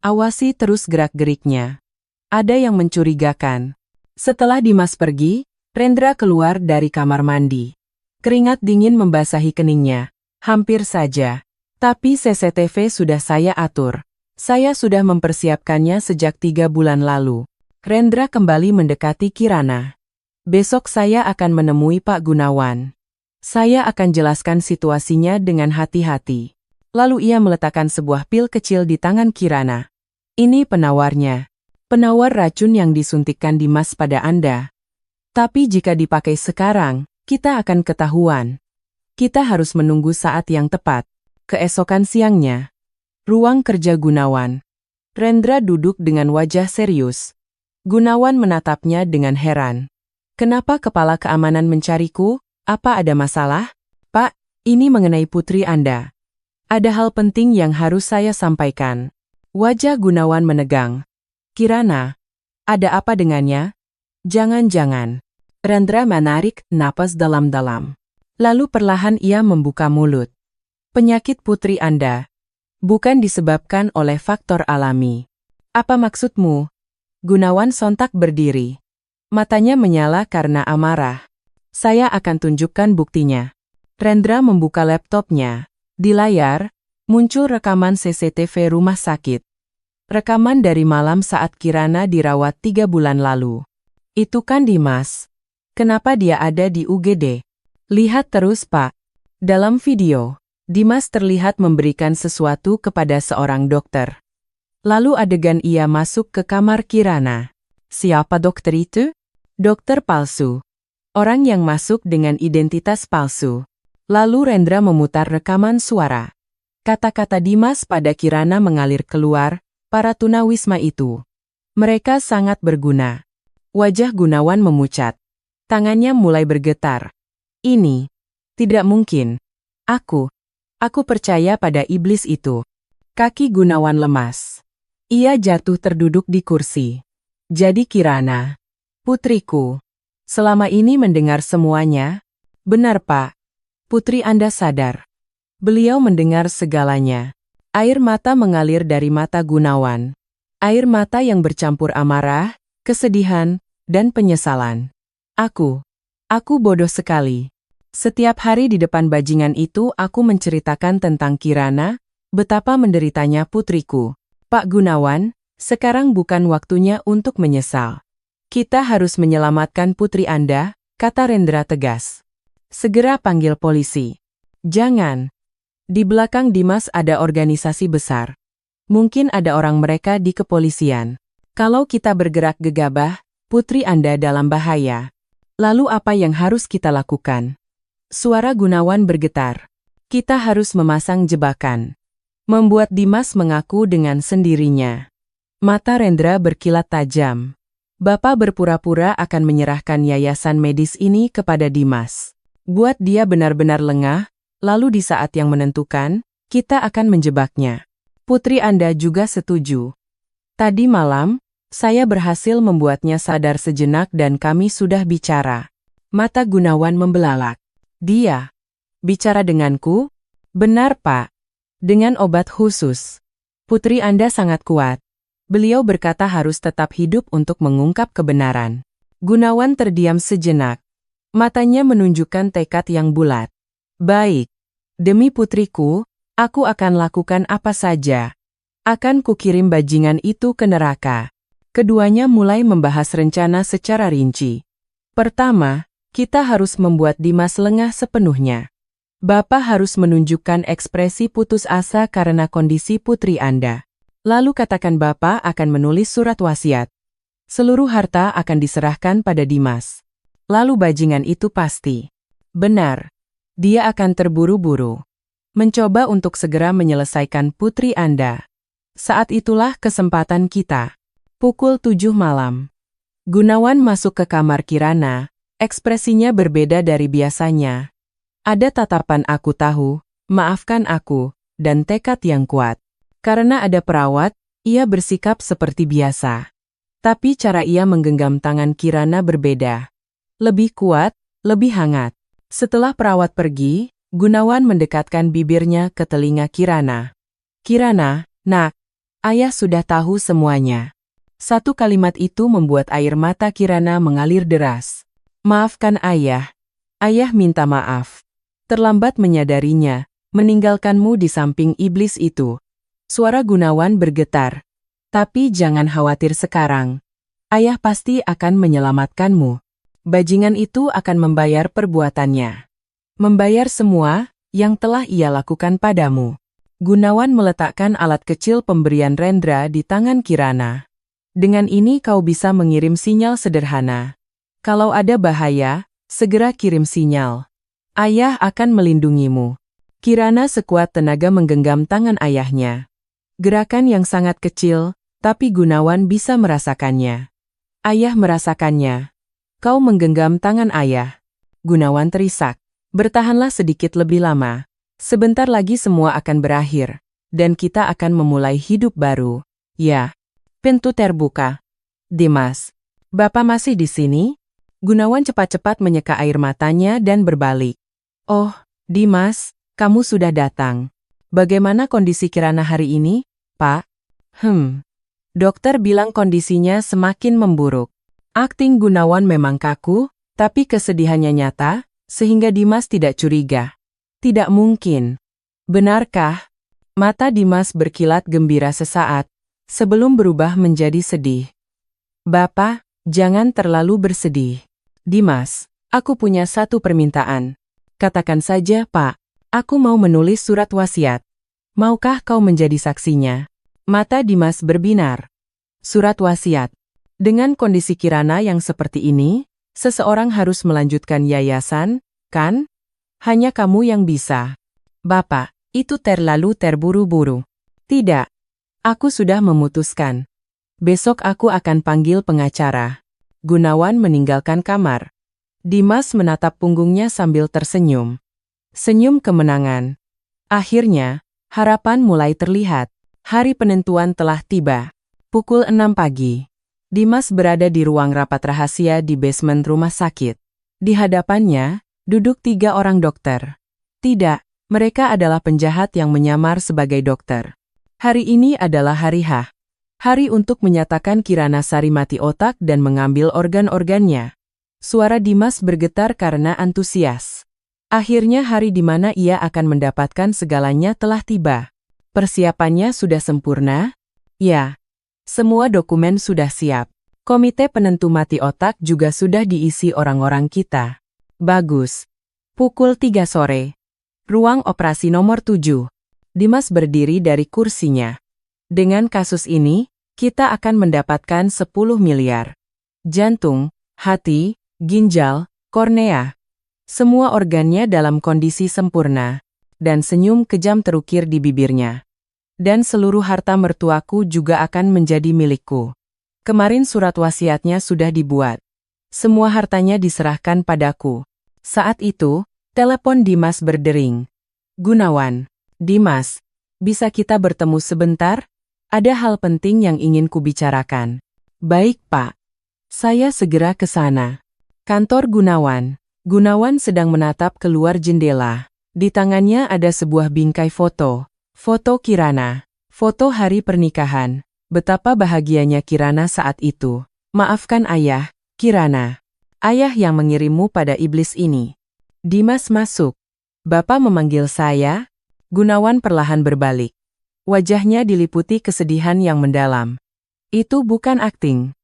Awasi terus gerak-geriknya. Ada yang mencurigakan. Setelah Dimas pergi, Rendra keluar dari kamar mandi. Keringat dingin membasahi keningnya. Hampir saja. Tapi CCTV sudah saya atur. Saya sudah mempersiapkannya sejak 3 bulan lalu. Rendra kembali mendekati Kirana. Besok saya akan menemui Pak Gunawan. Saya akan jelaskan situasinya dengan hati-hati. Lalu ia meletakkan sebuah pil kecil di tangan Kirana. Ini penawarnya. Penawar racun yang disuntikkan Dimas pada Anda. Tapi jika dipakai sekarang, kita akan ketahuan. Kita harus menunggu saat yang tepat. Keesokan siangnya. Ruang kerja Gunawan. Rendra duduk dengan wajah serius. Gunawan menatapnya dengan heran. Kenapa kepala keamanan mencariku? Apa ada masalah? Pak, ini mengenai putri Anda. Ada hal penting yang harus saya sampaikan. Wajah Gunawan menegang. Kirana, ada apa dengannya? Jangan-jangan. Rendra menarik napas dalam-dalam. Lalu perlahan ia membuka mulut. Penyakit putri Anda bukan disebabkan oleh faktor alami. Apa maksudmu? Gunawan sontak berdiri. Matanya menyala karena amarah. Saya akan tunjukkan buktinya. Rendra membuka laptopnya. Di layar, muncul rekaman CCTV rumah sakit. Rekaman dari malam saat Kirana dirawat 3 bulan lalu. Itu kan Dimas. Kenapa dia ada di UGD? Lihat terus, Pak. Dalam video, Dimas terlihat memberikan sesuatu kepada seorang dokter. Lalu adegan ia masuk ke kamar Kirana. Siapa dokter itu? Dokter palsu. Orang yang masuk dengan identitas palsu. Lalu Rendra memutar rekaman suara. Kata-kata Dimas pada Kirana mengalir keluar, para tunawisma itu. Mereka sangat berguna. Wajah Gunawan memucat. Tangannya mulai bergetar. Ini. Tidak mungkin. Aku percaya pada iblis itu. Kaki Gunawan lemas. Ia jatuh terduduk di kursi. Jadi Kirana. Putriku. Selama ini mendengar semuanya. Benar, Pak. Putri Anda sadar. Beliau mendengar segalanya. Air mata mengalir dari mata Gunawan. Air mata yang bercampur amarah, kesedihan, dan penyesalan. Aku bodoh sekali. Setiap hari di depan bajingan itu aku menceritakan tentang Kirana, betapa menderitanya putriku. Pak Gunawan, sekarang bukan waktunya untuk menyesal. Kita harus menyelamatkan putri Anda, kata Rendra tegas. Segera panggil polisi. Jangan. Di belakang Dimas ada organisasi besar. Mungkin ada orang mereka di kepolisian. Kalau kita bergerak gegabah, putri Anda dalam bahaya. Lalu apa yang harus kita lakukan? Suara Gunawan bergetar. Kita harus memasang jebakan. Membuat Dimas mengaku dengan sendirinya. Mata Rendra berkilat tajam. Bapak berpura-pura akan menyerahkan yayasan medis ini kepada Dimas. Buat dia benar-benar lengah, lalu di saat yang menentukan, kita akan menjebaknya. Putri Anda juga setuju. Tadi malam, saya berhasil membuatnya sadar sejenak dan kami sudah bicara. Mata Gunawan membelalak. Dia bicara denganku? Benar, Pak. Dengan obat khusus. Putri Anda sangat kuat. Beliau berkata harus tetap hidup untuk mengungkap kebenaran. Gunawan terdiam sejenak. Matanya menunjukkan tekad yang bulat. Baik. Demi putriku, aku akan lakukan apa saja. Akan kukirim bajingan itu ke neraka. Keduanya mulai membahas rencana secara rinci. Pertama, kita harus membuat Dimas lengah sepenuhnya. Bapak harus menunjukkan ekspresi putus asa karena kondisi putri Anda. Lalu katakan Bapak akan menulis surat wasiat. Seluruh harta akan diserahkan pada Dimas. Lalu bajingan itu pasti. Benar. Dia akan terburu-buru. Mencoba untuk segera menyelesaikan putri Anda. Saat itulah kesempatan kita. Pukul 7 malam. Gunawan masuk ke kamar Kirana. Ekspresinya berbeda dari biasanya. Ada tatapan aku tahu, maafkan aku, dan tekad yang kuat. Karena ada perawat, ia bersikap seperti biasa. Tapi cara ia menggenggam tangan Kirana berbeda. Lebih kuat, lebih hangat. Setelah perawat pergi, Gunawan mendekatkan bibirnya ke telinga Kirana. Kirana, nak, ayah sudah tahu semuanya. Satu kalimat itu membuat air mata Kirana mengalir deras. Maafkan ayah. Ayah minta maaf. Terlambat menyadarinya, meninggalkanmu di samping iblis itu. Suara Gunawan bergetar. Tapi jangan khawatir sekarang. Ayah pasti akan menyelamatkanmu. Bajingan itu akan membayar perbuatannya. Membayar semua yang telah ia lakukan padamu. Gunawan meletakkan alat kecil pemberian Rendra di tangan Kirana. Dengan ini kau bisa mengirim sinyal sederhana. Kalau ada bahaya, segera kirim sinyal. Ayah akan melindungimu. Kirana sekuat tenaga menggenggam tangan ayahnya. Gerakan yang sangat kecil, tapi Gunawan bisa merasakannya. Ayah merasakannya. Kau menggenggam tangan ayah. Gunawan terisak. Bertahanlah sedikit lebih lama. Sebentar lagi semua akan berakhir. Dan kita akan memulai hidup baru. Ya. Pintu terbuka. Dimas. Bapak masih di sini? Gunawan cepat-cepat menyeka air matanya dan berbalik. Oh, Dimas, kamu sudah datang. Bagaimana kondisi Kirana hari ini, Pak? Dokter bilang kondisinya semakin memburuk. Akting Gunawan memang kaku, tapi kesedihannya nyata, sehingga Dimas tidak curiga. Tidak mungkin. Benarkah? Mata Dimas berkilat gembira sesaat, sebelum berubah menjadi sedih. Bapak, jangan terlalu bersedih. Dimas, aku punya satu permintaan. Katakan saja, Pak. Aku mau menulis surat wasiat. Maukah kau menjadi saksinya? Mata Dimas berbinar. Surat wasiat. Dengan kondisi Kirana yang seperti ini, seseorang harus melanjutkan yayasan, kan? Hanya kamu yang bisa. Bapak, itu terlalu terburu-buru. Tidak. Aku sudah memutuskan. Besok aku akan panggil pengacara. Gunawan meninggalkan kamar. Dimas menatap punggungnya sambil tersenyum. Senyum kemenangan. Akhirnya, harapan mulai terlihat. Hari penentuan telah tiba. Pukul 6 pagi. Dimas berada di ruang rapat rahasia di basement rumah sakit. Di hadapannya, duduk 3 orang dokter. Tidak, mereka adalah penjahat yang menyamar sebagai dokter. Hari ini adalah hari H. Hari untuk menyatakan Kirana Sari mati otak dan mengambil organ-organnya. Suara Dimas bergetar karena antusias. Akhirnya hari di mana ia akan mendapatkan segalanya telah tiba. Persiapannya sudah sempurna? Ya. Semua dokumen sudah siap. Komite penentu mati otak juga sudah diisi orang-orang kita. Bagus. Pukul 3 sore. Ruang operasi nomor 7. Dimas berdiri dari kursinya. Dengan kasus ini, kita akan mendapatkan 10 miliar. Jantung, hati, ginjal, kornea. Semua organnya dalam kondisi sempurna. Dan senyum kejam terukir di bibirnya. Dan seluruh harta mertuaku juga akan menjadi milikku. Kemarin surat wasiatnya sudah dibuat. Semua hartanya diserahkan padaku. Saat itu, telepon Dimas berdering. Gunawan. Dimas, bisa kita bertemu sebentar? Ada hal penting yang ingin kubicarakan. Baik, Pak. Saya segera ke sana. Kantor Gunawan. Gunawan sedang menatap keluar jendela. Di tangannya ada sebuah bingkai foto. Foto Kirana. Foto hari pernikahan. Betapa bahagianya Kirana saat itu. Maafkan ayah, Kirana. Ayah yang mengirimmu pada iblis ini. Dimas masuk. Bapak memanggil saya? Gunawan perlahan berbalik. Wajahnya diliputi kesedihan yang mendalam. Itu bukan akting.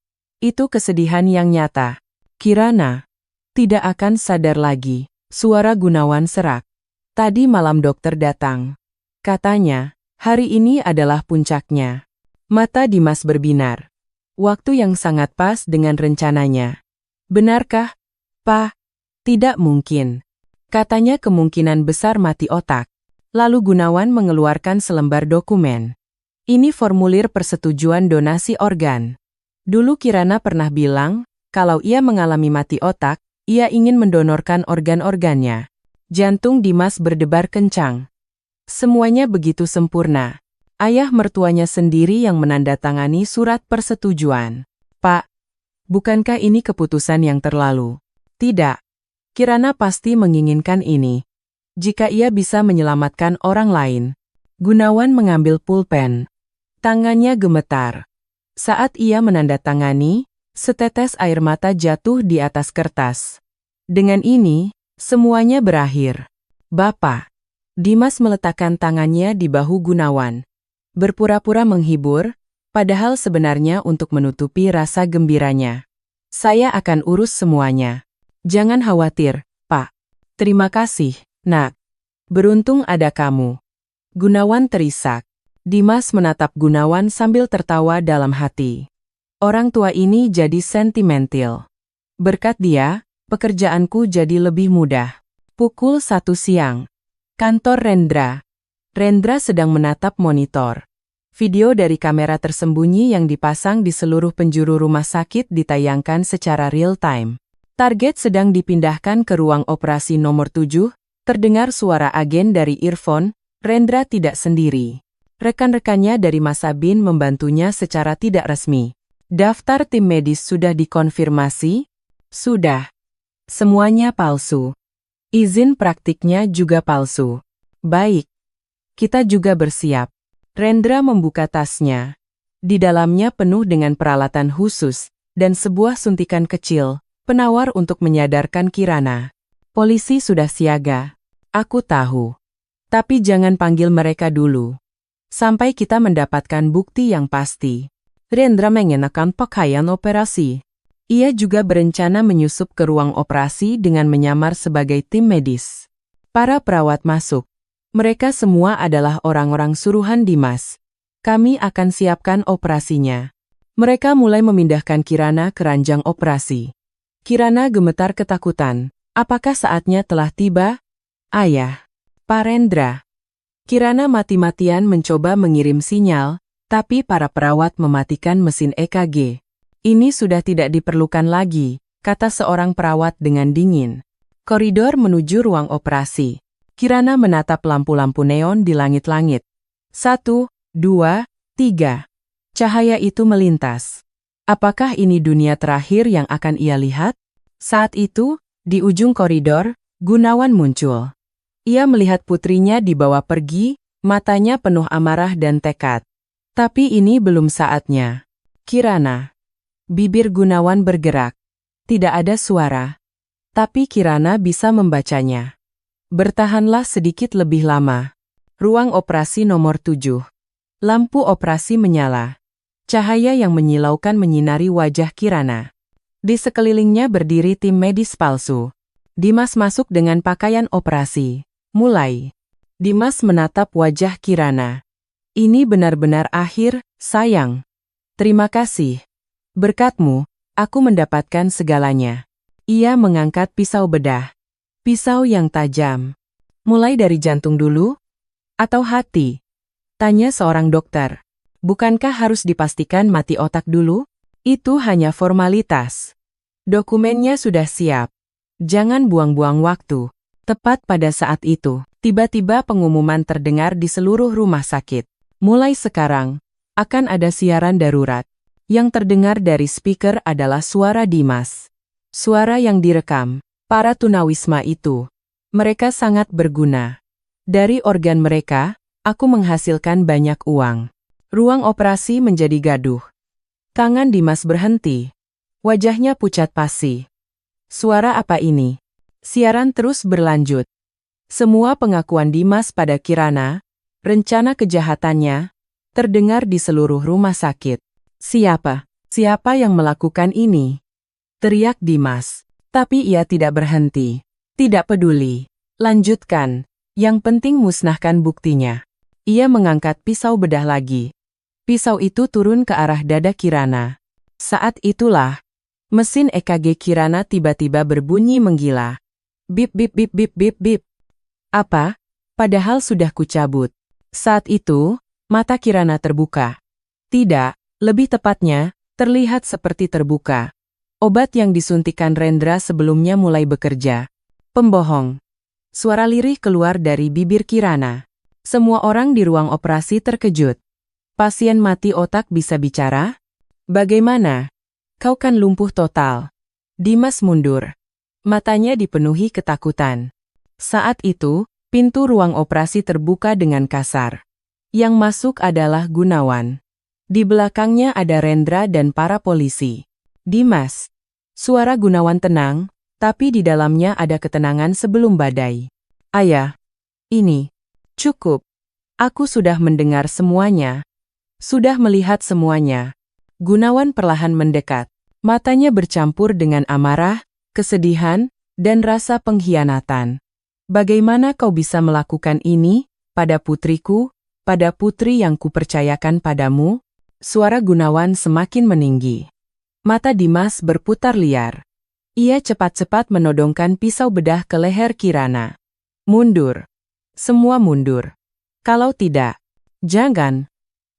Itu kesedihan yang nyata. Kirana tidak akan sadar lagi. Suara Gunawan serak. Tadi malam dokter datang. Katanya, hari ini adalah puncaknya. Mata Dimas berbinar. Waktu yang sangat pas dengan rencananya. Benarkah, Pak? Tidak mungkin. Katanya kemungkinan besar mati otak. Lalu Gunawan mengeluarkan selembar dokumen. Ini formulir persetujuan donasi organ. Dulu Kirana pernah bilang, kalau ia mengalami mati otak, ia ingin mendonorkan organ-organnya. Jantung Dimas berdebar kencang. Semuanya begitu sempurna. Ayah mertuanya sendiri yang menandatangani surat persetujuan. Pak, bukankah ini keputusan yang terlalu? Tidak. Kirana pasti menginginkan ini. Jika ia bisa menyelamatkan orang lain. Gunawan mengambil pulpen. Tangannya gemetar. Saat ia menandatangani, setetes air mata jatuh di atas kertas. Dengan ini, semuanya berakhir. Bapak. Dimas meletakkan tangannya di bahu Gunawan. Berpura-pura menghibur, padahal sebenarnya untuk menutupi rasa gembiranya. Saya akan urus semuanya. Jangan khawatir, Pak. Terima kasih, Nak. Beruntung ada kamu. Gunawan terisak. Dimas menatap Gunawan sambil tertawa dalam hati. Orang tua ini jadi sentimental. Berkat dia, pekerjaanku jadi lebih mudah. Pukul 1 siang. Kantor Rendra. Rendra sedang menatap monitor. Video dari kamera tersembunyi yang dipasang di seluruh penjuru rumah sakit ditayangkan secara real-time. Target sedang dipindahkan ke ruang operasi nomor 7, terdengar suara agen dari earphone. Rendra tidak sendiri. Rekan-rekannya dari Masabin membantunya secara tidak resmi. Daftar tim medis sudah dikonfirmasi? Sudah. Semuanya palsu. Izin praktiknya juga palsu. Baik. Kita juga bersiap. Rendra membuka tasnya. Di dalamnya penuh dengan peralatan khusus, dan sebuah suntikan kecil, penawar untuk menyadarkan Kirana. Polisi sudah siaga. Aku tahu. Tapi jangan panggil mereka dulu. Sampai kita mendapatkan bukti yang pasti. Rendra mengenakan pakaian operasi. Ia juga berencana menyusup ke ruang operasi dengan menyamar sebagai tim medis. Para perawat masuk. Mereka semua adalah orang-orang suruhan Dimas. Kami akan siapkan operasinya. Mereka mulai memindahkan Kirana ke ranjang operasi. Kirana gemetar ketakutan. Apakah saatnya telah tiba? Ayah. Pak Rendra. Kirana mati-matian mencoba mengirim sinyal, tapi para perawat mematikan mesin EKG. Ini sudah tidak diperlukan lagi, kata seorang perawat dengan dingin. Koridor menuju ruang operasi. Kirana menatap lampu-lampu neon di langit-langit. 1, 2, 3. Cahaya itu melintas. Apakah ini dunia terakhir yang akan ia lihat? Saat itu, di ujung koridor, Gunawan muncul. Ia melihat putrinya dibawa pergi, matanya penuh amarah dan tekad. Tapi ini belum saatnya. Kirana. Bibir Gunawan bergerak. Tidak ada suara. Tapi Kirana bisa membacanya. Bertahanlah sedikit lebih lama. Ruang operasi nomor 7. Lampu operasi menyala. Cahaya yang menyilaukan menyinari wajah Kirana. Di sekelilingnya berdiri tim medis palsu. Dimas masuk dengan pakaian operasi. Mulai. Dimas menatap wajah Kirana. Ini benar-benar akhir, sayang. Terima kasih. Berkatmu, aku mendapatkan segalanya. Ia mengangkat pisau bedah. Pisau yang tajam. Mulai dari jantung dulu? Atau hati? Tanya seorang dokter. Bukankah harus dipastikan mati otak dulu? Itu hanya formalitas. Dokumennya sudah siap. Jangan buang-buang waktu. Tepat pada saat itu, tiba-tiba pengumuman terdengar di seluruh rumah sakit. Mulai sekarang, akan ada siaran darurat. Yang terdengar dari speaker adalah suara Dimas. Suara yang direkam, para tunawisma itu. Mereka sangat berguna. Dari organ mereka, aku menghasilkan banyak uang. Ruang operasi menjadi gaduh. Tangan Dimas berhenti. Wajahnya pucat pasi. Suara apa ini? Siaran terus berlanjut. Semua pengakuan Dimas pada Kirana, rencana kejahatannya, terdengar di seluruh rumah sakit. Siapa? Siapa yang melakukan ini? Teriak Dimas. Tapi ia tidak berhenti. Tidak peduli. Lanjutkan. Yang penting musnahkan buktinya. Ia mengangkat pisau bedah lagi. Pisau itu turun ke arah dada Kirana. Saat itulah, mesin EKG Kirana tiba-tiba berbunyi menggila. Bip bip bip bip bip bip. Apa? Padahal sudah kucabut. Saat itu, mata Kirana terbuka. Tidak, lebih tepatnya, terlihat seperti terbuka. Obat yang disuntikan Rendra sebelumnya mulai bekerja. Pembohong. Suara lirih keluar dari bibir Kirana. Semua orang di ruang operasi terkejut. Pasien mati otak bisa bicara? Bagaimana? Kau kan lumpuh total. Dimas mundur. Matanya dipenuhi ketakutan. Saat itu, pintu ruang operasi terbuka dengan kasar. Yang masuk adalah Gunawan. Di belakangnya ada Rendra dan para polisi. Dimas. Suara Gunawan tenang, tapi di dalamnya ada ketenangan sebelum badai. Ayah. Ini. Cukup. Aku sudah mendengar semuanya. Sudah melihat semuanya. Gunawan perlahan mendekat. Matanya bercampur dengan amarah, kesedihan, dan rasa pengkhianatan. Bagaimana kau bisa melakukan ini, pada putriku, pada putri yang kupercayakan padamu? Suara Gunawan semakin meninggi. Mata Dimas berputar liar. Ia cepat-cepat menodongkan pisau bedah ke leher Kirana. Mundur. Semua mundur. Kalau tidak, jangan.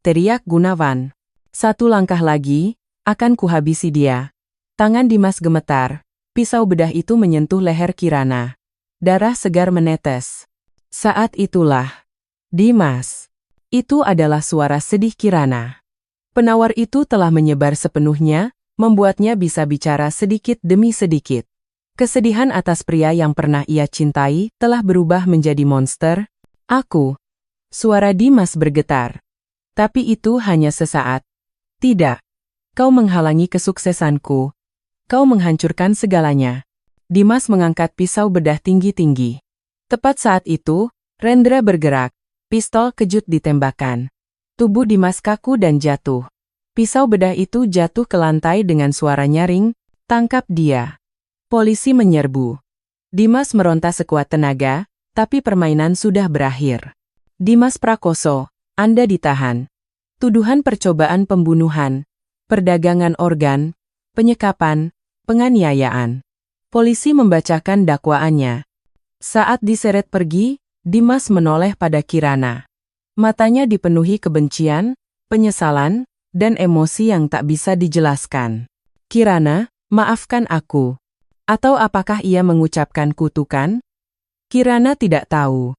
Teriak Gunawan. Satu langkah lagi, akan kuhabisi dia. Tangan Dimas gemetar. Pisau bedah itu menyentuh leher Kirana. Darah segar menetes. Saat itulah. Dimas. Itu adalah suara sedih Kirana. Penawar itu telah menyebar sepenuhnya, membuatnya bisa bicara sedikit demi sedikit. Kesedihan atas pria yang pernah ia cintai telah berubah menjadi monster. Aku. Suara Dimas bergetar. Tapi itu hanya sesaat. Tidak. Kau menghalangi kesuksesanku. Kau menghancurkan segalanya. Dimas mengangkat pisau bedah tinggi-tinggi. Tepat saat itu, Rendra bergerak. Pistol kejut ditembakkan. Tubuh Dimas kaku dan jatuh. Pisau bedah itu jatuh ke lantai dengan suara nyaring. Tangkap dia. Polisi menyerbu. Dimas meronta sekuat tenaga, tapi permainan sudah berakhir. Dimas Prakoso. Anda ditahan. Tuduhan percobaan pembunuhan, perdagangan organ, penyekapan, penganiayaan. Polisi membacakan dakwaannya. Saat diseret pergi, Dimas menoleh pada Kirana. Matanya dipenuhi kebencian, penyesalan, dan emosi yang tak bisa dijelaskan. Kirana, maafkan aku. Atau apakah ia mengucapkan kutukan? Kirana tidak tahu.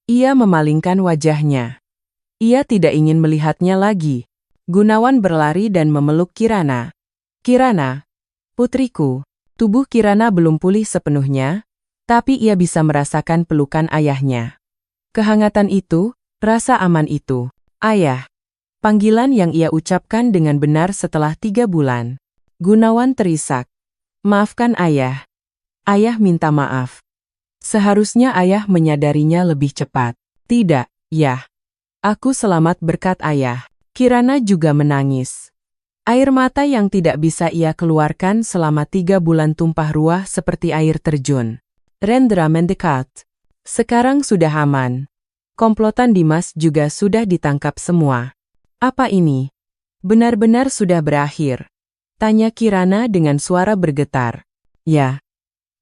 Ia memalingkan wajahnya. Ia tidak ingin melihatnya lagi. Gunawan berlari dan memeluk Kirana. Kirana, putriku. Tubuh Kirana belum pulih sepenuhnya, tapi ia bisa merasakan pelukan ayahnya. Kehangatan itu, rasa aman itu. Ayah. Panggilan yang ia ucapkan dengan benar setelah 3 bulan. Gunawan terisak. Maafkan ayah. Ayah minta maaf. Seharusnya ayah menyadarinya lebih cepat. Tidak, Yah. Aku selamat berkat ayah. Kirana juga menangis. Air mata yang tidak bisa ia keluarkan selama 3 bulan tumpah ruah seperti air terjun. Rendra mendekat. Sekarang sudah aman. Komplotan Dimas juga sudah ditangkap semua. Apa ini? Benar-benar sudah berakhir? Tanya Kirana dengan suara bergetar. Ya,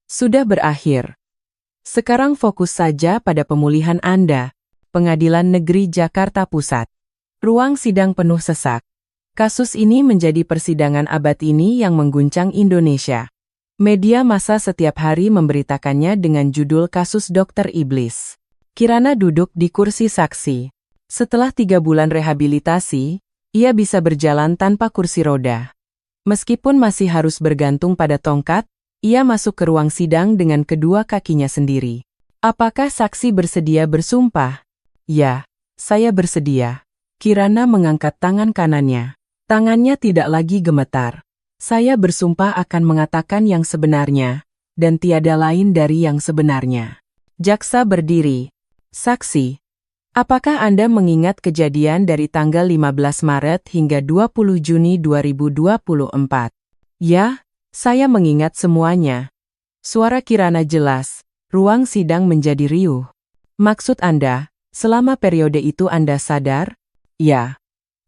sudah berakhir. Sekarang fokus saja pada pemulihan Anda. Pengadilan Negeri Jakarta Pusat. Ruang sidang penuh sesak. Kasus ini menjadi persidangan abad ini yang mengguncang Indonesia. Media massa setiap hari memberitakannya dengan judul Kasus Dokter Iblis. Kirana duduk di kursi saksi. Setelah 3 bulan rehabilitasi, ia bisa berjalan tanpa kursi roda. Meskipun masih harus bergantung pada tongkat, ia masuk ke ruang sidang dengan kedua kakinya sendiri. Apakah saksi bersedia bersumpah? Ya, saya bersedia. Kirana mengangkat tangan kanannya. Tangannya tidak lagi gemetar. Saya bersumpah akan mengatakan yang sebenarnya, dan tiada lain dari yang sebenarnya. Jaksa berdiri. Saksi. Apakah Anda mengingat kejadian dari tanggal 15 Maret hingga 20 Juni 2024? Ya, saya mengingat semuanya. Suara Kirana jelas. Ruang sidang menjadi riuh. Maksud Anda, selama periode itu Anda sadar? Ya.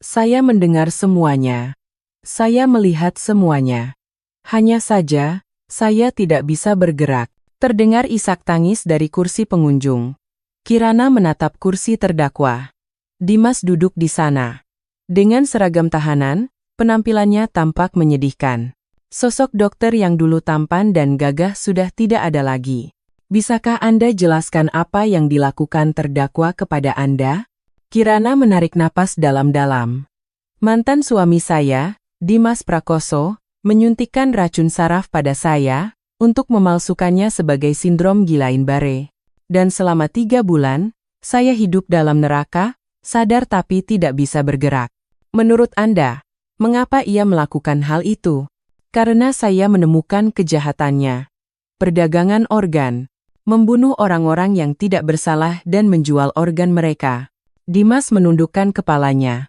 Saya mendengar semuanya. Saya melihat semuanya. Hanya saja, saya tidak bisa bergerak. Terdengar isak tangis dari kursi pengunjung. Kirana menatap kursi terdakwa. Dimas duduk di sana. Dengan seragam tahanan, penampilannya tampak menyedihkan. Sosok dokter yang dulu tampan dan gagah sudah tidak ada lagi. Bisakah Anda jelaskan apa yang dilakukan terdakwa kepada Anda? Kirana menarik napas dalam-dalam. Mantan suami saya, Dimas Prakoso, menyuntikkan racun saraf pada saya, untuk memalsukannya sebagai sindrom Guillain-Barré. Dan selama 3 bulan, saya hidup dalam neraka, sadar tapi tidak bisa bergerak. Menurut Anda, mengapa ia melakukan hal itu? Karena saya menemukan kejahatannya. Perdagangan organ. Membunuh orang-orang yang tidak bersalah dan menjual organ mereka. Dimas menundukkan kepalanya.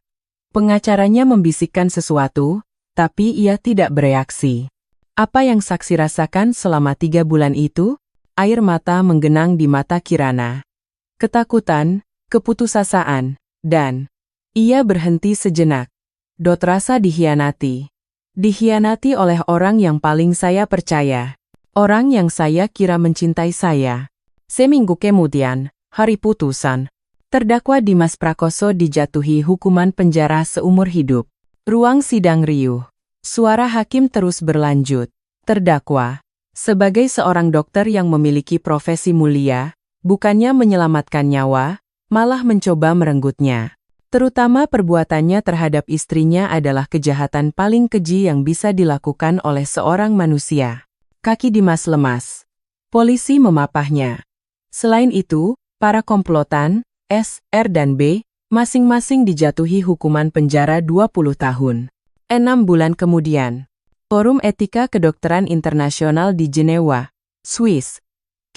Pengacaranya membisikkan sesuatu, tapi ia tidak bereaksi. Apa yang saksi rasakan selama 3 bulan itu? Air mata menggenang di mata Kirana. Ketakutan, keputusasaan, dan ia berhenti sejenak. Dot rasa dihianati. Dihianati oleh orang yang paling saya percaya. Orang yang saya kira mencintai saya. Seminggu kemudian, hari putusan. Terdakwa Dimas Prakoso dijatuhi hukuman penjara seumur hidup. Ruang sidang riuh. Suara hakim terus berlanjut. Terdakwa, sebagai seorang dokter yang memiliki profesi mulia, bukannya menyelamatkan nyawa, malah mencoba merenggutnya. Terutama perbuatannya terhadap istrinya adalah kejahatan paling keji yang bisa dilakukan oleh seorang manusia. Kaki Dimas lemas. Polisi memapahnya. Selain itu, para komplotan, S, R dan B, masing-masing dijatuhi hukuman penjara 20 tahun. 6 bulan kemudian, Forum Etika Kedokteran Internasional di Jenewa, Swiss.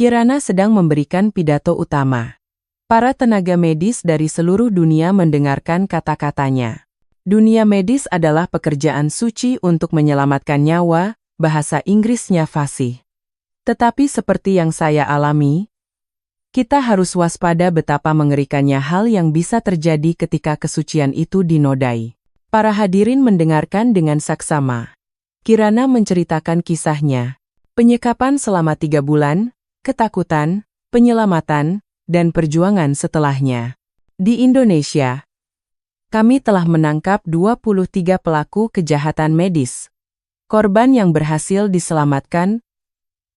Kirana sedang memberikan pidato utama. Para tenaga medis dari seluruh dunia mendengarkan kata-katanya. Dunia medis adalah pekerjaan suci untuk menyelamatkan nyawa, bahasa Inggrisnya fasih. Tetapi seperti yang saya alami, kita harus waspada betapa mengerikannya hal yang bisa terjadi ketika kesucian itu dinodai. Para hadirin mendengarkan dengan saksama. Kirana menceritakan kisahnya. Penyekapan selama 3 bulan, ketakutan, penyelamatan, dan perjuangan setelahnya. Di Indonesia, kami telah menangkap 23 pelaku kejahatan medis. Korban yang berhasil diselamatkan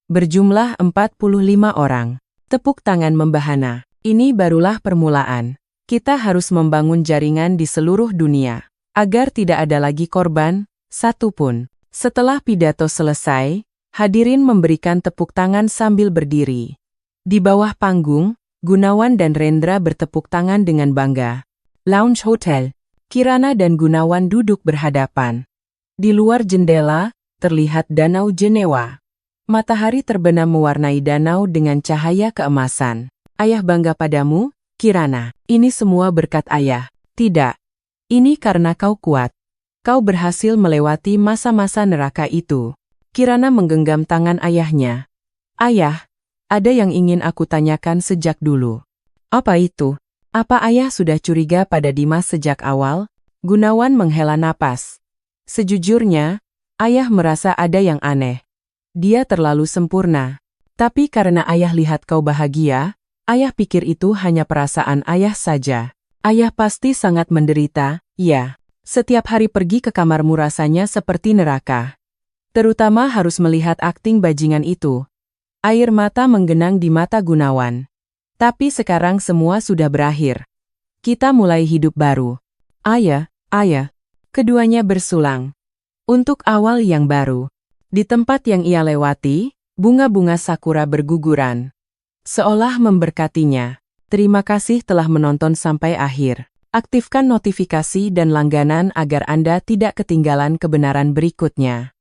berjumlah 45 orang. Tepuk tangan membahana. Ini barulah permulaan. Kita harus membangun jaringan di seluruh dunia, agar tidak ada lagi korban, satupun. Setelah pidato selesai, hadirin memberikan tepuk tangan sambil berdiri. Di bawah panggung, Gunawan dan Rendra bertepuk tangan dengan bangga. Lounge Hotel. Kirana dan Gunawan duduk berhadapan. Di luar jendela, terlihat Danau Jenewa. Matahari terbenam mewarnai danau dengan cahaya keemasan. Ayah bangga padamu, Kirana. Ini semua berkat ayah. Tidak. Ini karena kau kuat. Kau berhasil melewati masa-masa neraka itu. Kirana menggenggam tangan ayahnya. Ayah, ada yang ingin aku tanyakan sejak dulu. Apa itu? Apa ayah sudah curiga pada Dimas sejak awal? Gunawan menghela napas. Sejujurnya, ayah merasa ada yang aneh. Dia terlalu sempurna. Tapi karena ayah lihat kau bahagia, ayah pikir itu hanya perasaan ayah saja. Ayah pasti sangat menderita, ya. Setiap hari pergi ke kamarmu rasanya seperti neraka. Terutama harus melihat akting bajingan itu. Air mata menggenang di mata Gunawan. Tapi sekarang semua sudah berakhir. Kita mulai hidup baru. Ayah. Keduanya bersulang. Untuk awal yang baru. Di tempat yang ia lewati, bunga-bunga sakura berguguran. Seolah memberkatinya. Terima kasih telah menonton sampai akhir. Aktifkan notifikasi dan langganan agar Anda tidak ketinggalan kebenaran berikutnya.